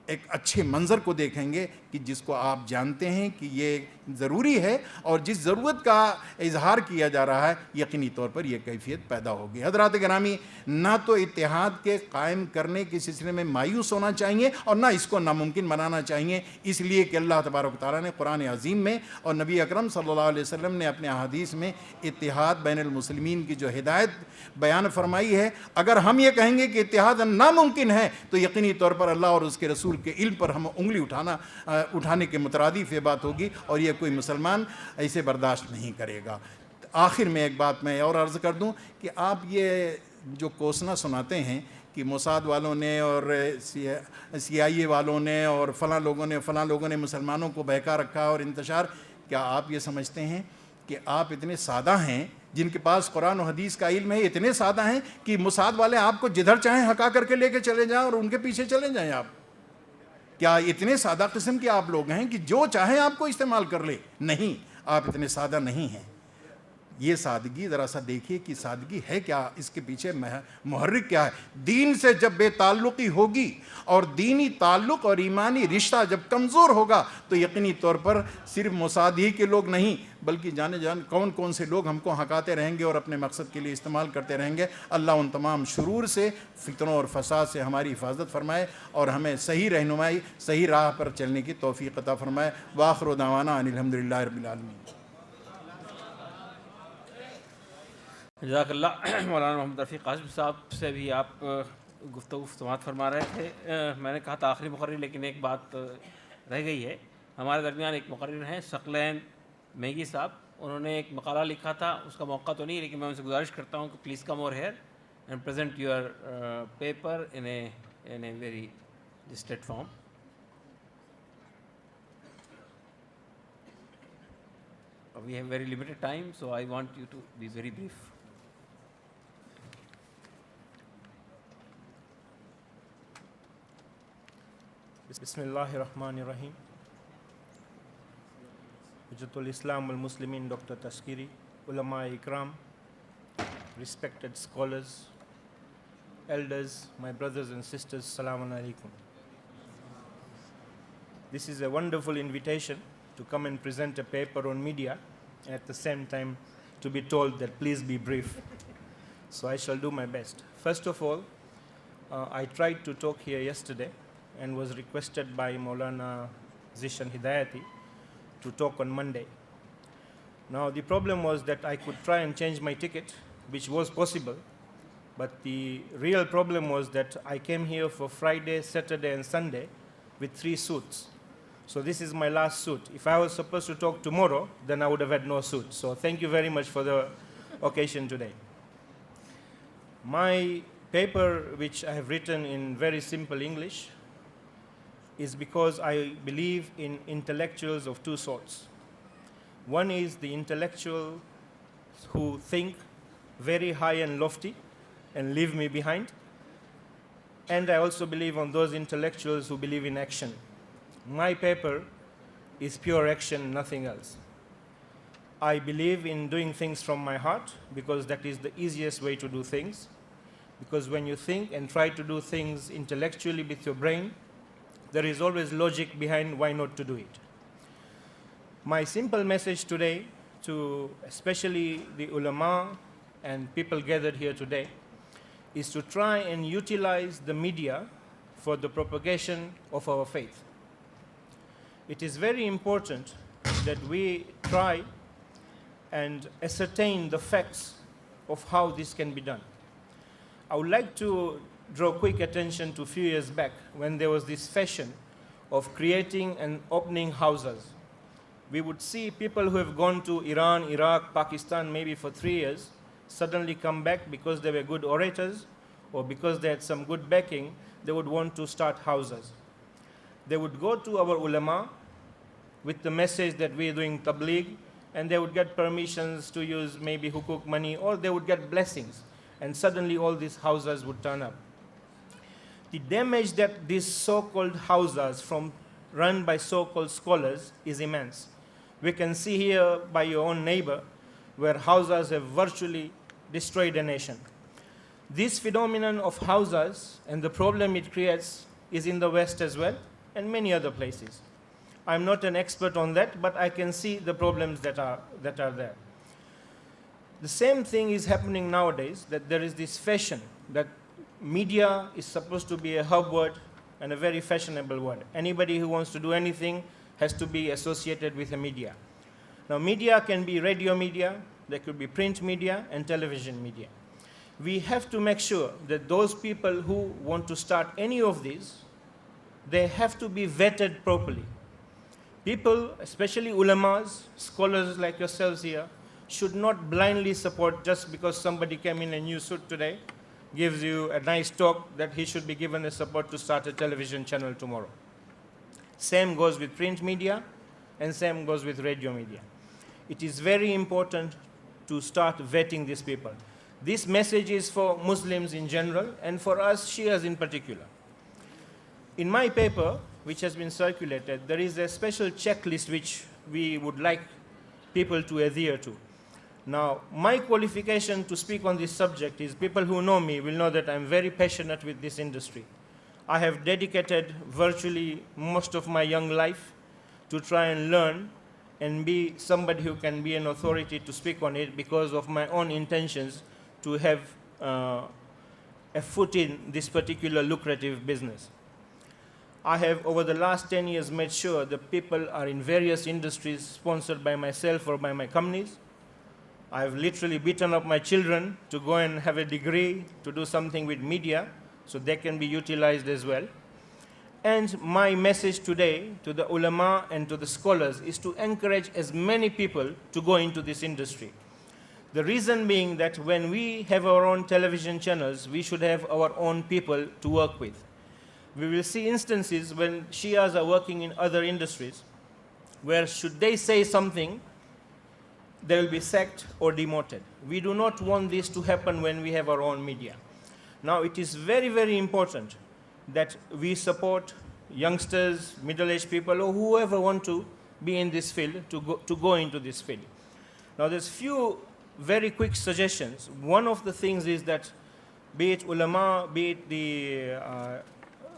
ایک اچھے منظر کو دیکھیں گے کہ جس کو آپ جانتے ہیں کہ یہ ضروری ہے، اور جس ضرورت کا اظہار کیا جا رہا ہے یقینی طور پر یہ کیفیت پیدا ہوگی۔ حضرات گرامی، نہ تو اتحاد کے قائم کرنے کے سلسلے میں مایوس ہونا چاہیے اور نہ اس کو ناممکن بنانا چاہیے، اس لیے کہ اللہ تبارک و تعالیٰ نے قرآن عظیم میں اور نبی اکرم صلی اللہ علیہ وسلم نے اپنے احادیث میں اتحاد بین المسلمین کی جو ہدایت بیان فرمائی ہے، اگر ہم یہ کہیں گے کہ اتحاد ناممکن ہے تو یقینی طور پر اللہ اور اس کے رسول کے علم پر ہم انگلی اٹھانے کے مترادف یہ بات ہوگی، اور یہ کوئی مسلمان ایسے برداشت نہیں کرے گا۔ آخر میں ایک بات میں اور عرض کر دوں کہ آپ یہ جو کوسنا سناتے ہیں کہ موساد والوں نے اور CIA والوں نے اور فلاں لوگوں نے مسلمانوں کو بہکا رکھا اور انتشار، کیا آپ یہ سمجھتے ہیں کہ آپ اتنے سادہ ہیں جن کے پاس قرآن و حدیث کا علم ہے، اتنے سادہ ہیں کہ موساد والے آپ کو جدھر چاہیں ہکا کر کے لے کے چلے جائیں اور ان کے پیچھے چلے جائیں؟ آپ کیا اتنے سادہ قسم کے آپ لوگ ہیں کہ جو چاہیں آپ کو استعمال کر لے؟ نہیں، آپ اتنے سادہ نہیں ہیں۔ یہ سادگی ذرا سا دیکھیے کہ سادگی ہے کیا، اس کے پیچھے محرک کیا ہے۔ دین سے جب بے تعلقی ہوگی اور دینی تعلق اور ایمانی رشتہ جب کمزور ہوگا تو یقینی طور پر صرف موساد ہی کے لوگ نہیں بلکہ جانے کون سے لوگ ہم کو ہکاتے رہیں گے اور اپنے مقصد کے لیے استعمال کرتے رہیں گے۔ اللہ ان تمام شرور سے، فتنوں اور فساد سے ہماری حفاظت فرمائے اور ہمیں صحیح رہنمائی، صحیح راہ پر چلنے کی توفیق عطا فرمائے۔ وآخر دعوانا ان الحمدللہ رب العالمین۔ جزاک اللہ۔ مولانا محمد رفیع قاسم صاحب سے بھی آپ گفتگو سماعت فرما رہے تھے۔ میں نے کہا تھا آخری مقرر، لیکن ایک بات رہ گئی ہے۔ ہمارے درمیان ایک مقرر ہیں ثقلین میگی صاحب، انہوں نے ایک مقالہ لکھا تھا، اس کا موقع تو نہیں لیکن میں ان سے گزارش کرتا ہوں کہ please come over here and present your paper in a very distinct form. We have very limited time, so I want you to be very brief. Bismillahir Rahmanir Rahim. Hujjatul Islam wal Muslimin Dr. Tashkiri, Ulama Ikram, respected scholars, elders, my brothers and sisters, Assalamu alaikum. This is a wonderful invitation to come and present a paper on media, and at the same time to be told that please be brief. So I shall do my best. First of all, I tried to talk here yesterday and was requested by Maulana Zishan Hidayati to talk on Monday. Now the problem was that I could try and change my ticket, which was possible, but the real problem was that I came here for Friday, Saturday and Sunday with 3 suits. So this is my last suit. If I was supposed to talk tomorrow, then I would have had no suit. So thank you very much for the occasion today. My paper, which I have written in very simple English, is because I believe in intellectuals of 2 sorts. One is the intellectuals who think very high and lofty and leave me behind. And I also believe on those intellectuals who believe in action. My paper is pure action, nothing else. I believe in doing things from my heart because that is the easiest way to do things. Because when you think and try to do things intellectually with your brain, there is always logic behind why not to do it. My simple message today to especially the ulama and people gathered here today is to try and utilize the media for the propagation of our faith. It is very important that we try and ascertain the facts of how this can be done. I would like to draw quick attention to a few years back when there was this fashion of creating and opening houses. We would see people who have gone to Iran, Iraq, Pakistan maybe for 3 years suddenly come back because they were good orators or because they had some good backing, they would want to start houses. They would go to our ulama with the message that we are doing tabligh, and they would get permissions to use maybe hukuk money, or they would get blessings, and suddenly all these houses would turn up. The damage that these so-called houses run by so-called scholars is immense. We can see here by your own neighbor where houses have virtually destroyed a nation. This phenomenon of houses and the problem it creates is in the West as well and many other places. I'm not an expert on that, but I can see the problems that are there. The same thing is happening nowadays, that there is this fashion that media is supposed to be a hub word and a very fashionable word. Anybody who wants to do anything has to be associated with a media. Now media can be radio media, there could be print media and television media. We have to make sure that those people who want to start any of these, they have to be vetted properly. People, especially ulamas, scholars like yourselves here, should not blindly support just because somebody came in a new suit today, gives you a nice talk, that he should be given a support to start a television channel tomorrow. Same goes with print media and same goes with radio media. It is very important to start vetting these people. This message is for Muslims in general and for us Shias in particular. In my paper, which has been circulated, there is a special checklist which we would like people to adhere to. Now, my qualification to speak on this subject is, people who know me will know that I'm very passionate with this industry. I have dedicated virtually most of my young life to try and learn and be somebody who can be an authority to speak on it because of my own intentions to have a foot in this particular lucrative business. I have, over the last 10 years, made sure that people are in various industries sponsored by myself or by my companies. I've literally beaten up my children to go and have a degree to do something with media so they can be utilized as well. And my message today to the ulama and to the scholars is to encourage as many people to go into this industry. The reason being that when we have our own television channels, we should have our own people to work with. We will see instances when Shias are working in other industries where should they say something, they will be sacked or demoted. We do not want this to happen when we have our own media. Now, it is very, very important that we support youngsters, middle-aged people, or whoever want to be in this field, to go into this field. Now, there's few very quick suggestions. One of the things is that, be it ulama, be it the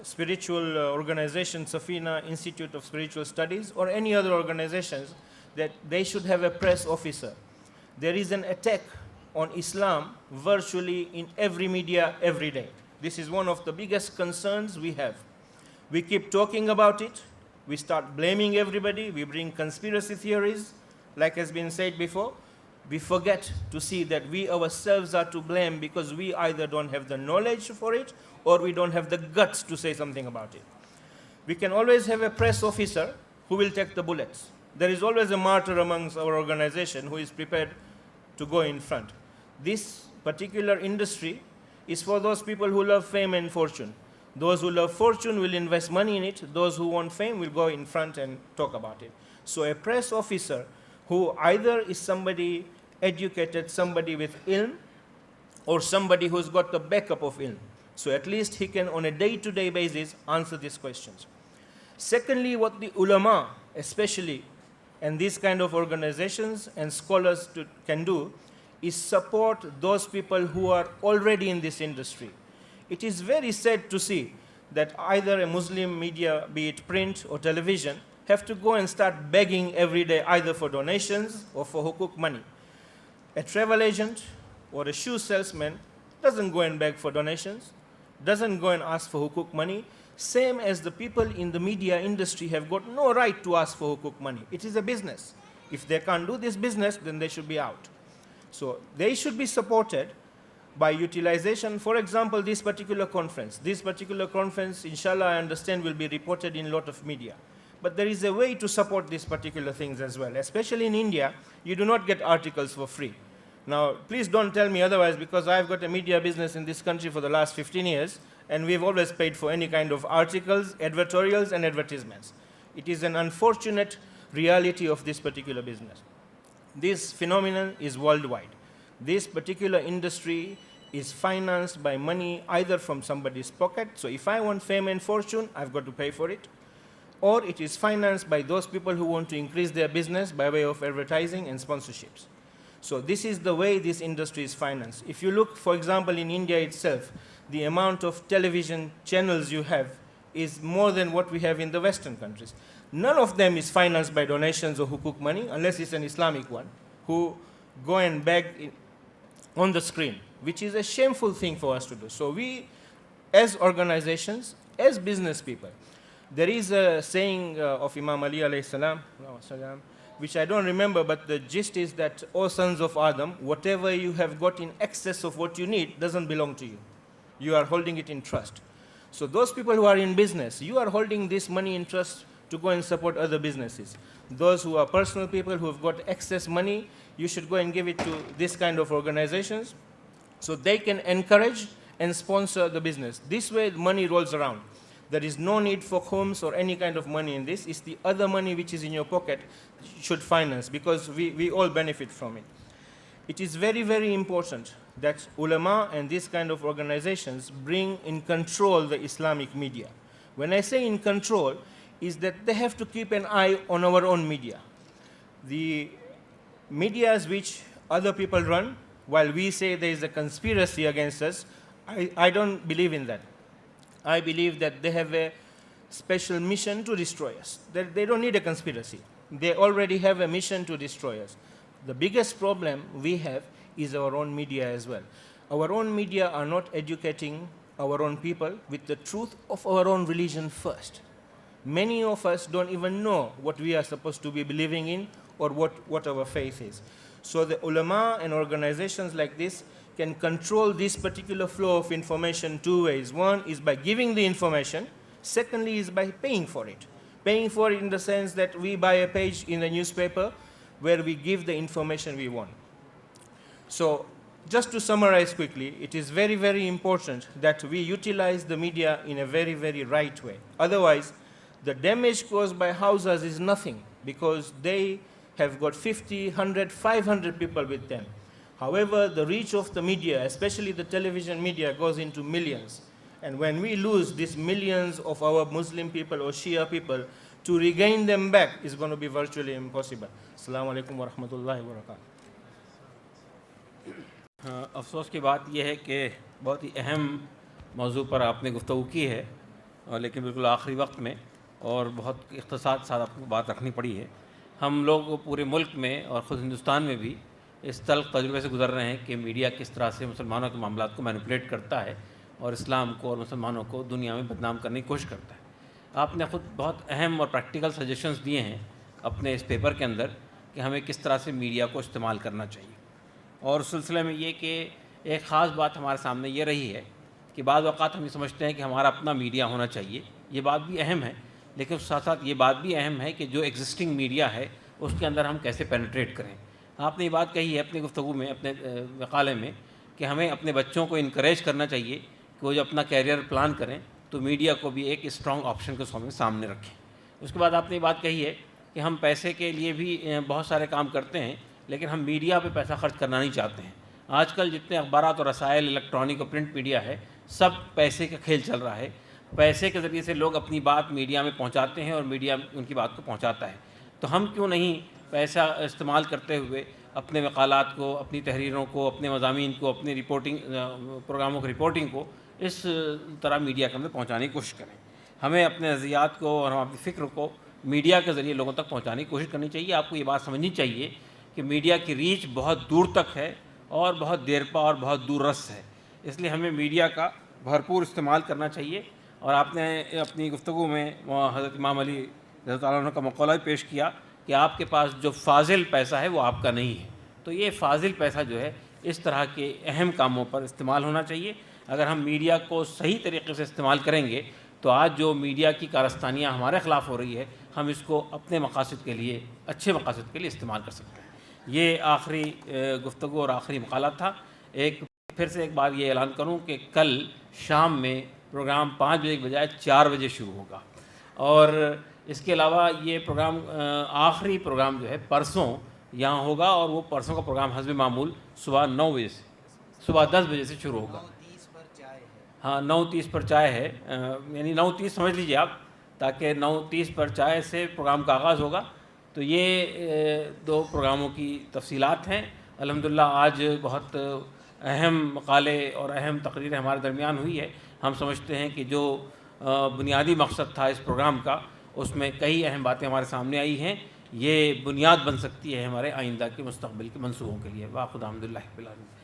spiritual organization, Safina Institute of Spiritual Studies, or any other organizations, that they should have a press officer. There is an attack on Islam virtually in every media every day. This is one of the biggest concerns we have. We keep talking about it. We start blaming everybody. We bring conspiracy theories, like has been said before. We forget to see that we ourselves are to blame because we either don't have the knowledge for it or we don't have the guts to say something about it. We can always have a press officer who will take the bullets. There is always a martyr amongst our organization who is prepared to go in front. This particular industry is for those people who love fame and fortune. Those who love fortune will invest money in it. Those who want fame will go in front and talk about it. So a press officer who either is somebody educated, somebody with ilm, or somebody who's got the backup of ilm. So at least he can, on a day-to-day basis, answer these questions. Secondly, what the ulama, especially, and these kind of organizations and scholars can do is support those people who are already in this industry. It is very sad to see that either a Muslim media, be it print or television, have to go and start begging every day either for donations or for hukuk money. A travel agent or a shoe salesman doesn't go and beg for donations, doesn't go and ask for hukuk money, same as the people in the media industry have got no right to ask for hukuk money. It is a business. If they can't do this business, then they should be out. So they should be supported by utilization. For example, this particular conference, inshallah, I understand will be reported in a lot of media. But there is a way to support these particular things as well. Especially in India, you do not get articles for free. Now, please don't tell me otherwise, because I've got a media business in this country for the last 15 years, and we've always paid for any kind of articles, editorials, and advertisements. It is an unfortunate reality of this particular business. This phenomenon is worldwide. This particular industry is financed by money either from somebody's pocket. So if I want fame and fortune, I've got to pay for it. Or it is financed by those people who want to increase their business by way of advertising and sponsorships. So this is the way this industry is financed. If you look, for example, in India itself, the amount of television channels you have is more than what we have in the Western countries. None of them is financed by donations or hukuk money, unless it's an Islamic one, who go and beg on the screen, which is a shameful thing for us to do. So we, as organizations, as business people, there is a saying of Imam Ali alayhi salam, which I don't remember, but the gist is that, O sons of Adam, whatever you have got in excess of what you need doesn't belong to you. You are holding it in trust. So those people who are in business, you are holding this money in trust to go and support other businesses. Those who are personal people who have got excess money, you should go and give it to this kind of organizations so they can encourage and sponsor the business. This way, money rolls around. There is no need for homes or any kind of money in this. It's the other money which is in your pocket should finance, because we all benefit from it. It is very, very important that ulama and these kind of organizations bring in control the Islamic media. When I say in control, is that they have to keep an eye on our own media. The medias which other people run, while we say there is a conspiracy against us, I don't believe in that. I believe that they have a special mission to destroy us. They don't need a conspiracy. They already have a mission to destroy us. The biggest problem we have is our own media as well. Our own media are not educating our own people with the truth of our own religion first. Many of us don't even know what we are supposed to be believing in or what our faith is. So the ulama and organizations like this can control this particular flow of information two ways. One is by giving the information. Secondly is by paying for it. Paying for it in the sense that we buy a page in the newspaper where we give the information we want. So just to summarize quickly, it is very, very important that we utilize the media in a very, very right way. Otherwise, the damage caused by houses is nothing, because they have got 50, 100, 500 people with them. However, the reach of the media, especially the television media, goes into millions. And when we lose these millions of our Muslim people or Shia people, to regain them back is going to be virtually impossible. Assalamu alaikum wa rahmatullahi wa barakatuh. افسوس کی بات یہ ہے کہ بہت ہی اہم موضوع پر آپ نے گفتگو کی ہے، لیکن بالکل آخری وقت میں اور بہت اختصار کے ساتھ آپ کو بات رکھنی پڑی ہے۔ ہم لوگ پورے ملک میں اور خود ہندوستان میں بھی اس تلخ تجربے سے گزر رہے ہیں کہ میڈیا کس طرح سے مسلمانوں کے معاملات کو مینپولیٹ کرتا ہے اور اسلام کو اور مسلمانوں کو دنیا میں بدنام کرنے کی کوشش کرتا ہے۔ آپ نے خود بہت اہم اور پریکٹیکل سجیشنز دیے ہیں اپنے اس پیپر کے اندر کہ ہمیں کس طرح سے میڈیا کو استعمال کرنا چاہیے، اور اس سلسلے میں یہ کہ ایک خاص بات ہمارے سامنے یہ رہی ہے کہ بعض اوقات ہم یہ سمجھتے ہیں کہ ہمارا اپنا میڈیا ہونا چاہیے، یہ بات بھی اہم ہے، لیکن اس ساتھ ساتھ یہ بات بھی اہم ہے کہ جو ایگزسٹنگ میڈیا ہے اس کے اندر ہم کیسے پینیٹریٹ کریں۔ آپ نے یہ بات کہی ہے اپنی گفتگو میں، اپنے مقالے میں، کہ ہمیں اپنے بچوں کو انکریج کرنا چاہیے کہ وہ جو اپنا کیریئر پلان کریں تو میڈیا کو بھی ایک اسٹرانگ آپشن کے سامنے رکھیں۔ اس کے بعد آپ نے یہ بات کہی ہے کہ ہم پیسے کے لیے بھی بہت سارے کام کرتے ہیں، لیکن ہم میڈیا پہ پیسہ خرچ کرنا نہیں چاہتے ہیں۔ آج کل جتنے اخبارات اور رسائل، الیکٹرانک اور پرنٹ میڈیا ہے، سب پیسے کا کھیل چل رہا ہے۔ پیسے کے ذریعے سے لوگ اپنی بات میڈیا میں پہنچاتے ہیں اور میڈیا ان کی بات کو پہنچاتا ہے۔ تو ہم کیوں نہیں پیسہ استعمال کرتے ہوئے اپنے مقالات کو، اپنی تحریروں کو، اپنے مضامین کو، اپنی رپورٹنگ پروگراموں کی رپورٹنگ کو اس طرح میڈیا کے اندر پہنچانے کی کوشش کریں۔ ہمیں اپنے نظریات کو اور اپنی فکر کو میڈیا کے ذریعے لوگوں تک پہنچانے کی کوشش کرنی چاہیے۔ آپ کو یہ بات سمجھنی چاہیے کہ میڈیا کی ریچ بہت دور تک ہے اور بہت دیرپا اور بہت دور رس ہے، اس لیے ہمیں میڈیا کا بھرپور استعمال کرنا چاہیے۔ اور آپ نے اپنی گفتگو میں حضرت امام علی رضی اللہ عنہ کا مقولہ بھی پیش کیا کہ آپ کے پاس جو فاضل پیسہ ہے وہ آپ کا نہیں ہے، تو یہ فاضل پیسہ جو ہے اس طرح کے اہم کاموں پر استعمال ہونا چاہیے۔ اگر ہم میڈیا کو صحیح طریقے سے استعمال کریں گے تو آج جو میڈیا کی کارستانیاں ہمارے خلاف ہو رہی ہے، ہم اس کو اپنے مقاصد کے لیے، اچھے مقاصد کے لیے استعمال کر سکتے ہیں۔ یہ آخری گفتگو اور آخری مقالہ تھا۔ پھر سے ایک بار یہ اعلان کروں کہ کل شام میں پروگرام 5 بجے کے بجائے 4 بجے شروع ہوگا، اور اس کے علاوہ یہ پروگرام آخری پروگرام جو ہے پرسوں یہاں ہوگا، اور وہ پرسوں کا پروگرام حسب معمول صبح 9 بجے سے، صبح 10 بجے سے شروع ہوگا۔ 9:30 پر چائے ہے، یعنی 9:30 سمجھ لیجیے آپ، تاکہ 9:30 پر چائے سے پروگرام کا آغاز ہوگا۔ تو یہ 2 پروگراموں کی تفصیلات ہیں۔ الحمدللہ آج بہت اہم مقالے اور اہم تقریریں ہمارے درمیان ہوئی ہے۔ ہم سمجھتے ہیں کہ جو بنیادی مقصد تھا اس پروگرام کا، اس میں کئی اہم باتیں ہمارے سامنے آئی ہیں۔ یہ بنیاد بن سکتی ہے ہمارے آئندہ کے مستقبل کے منصوبوں کے لیے۔ واخر الحمدللہ رب العالمین۔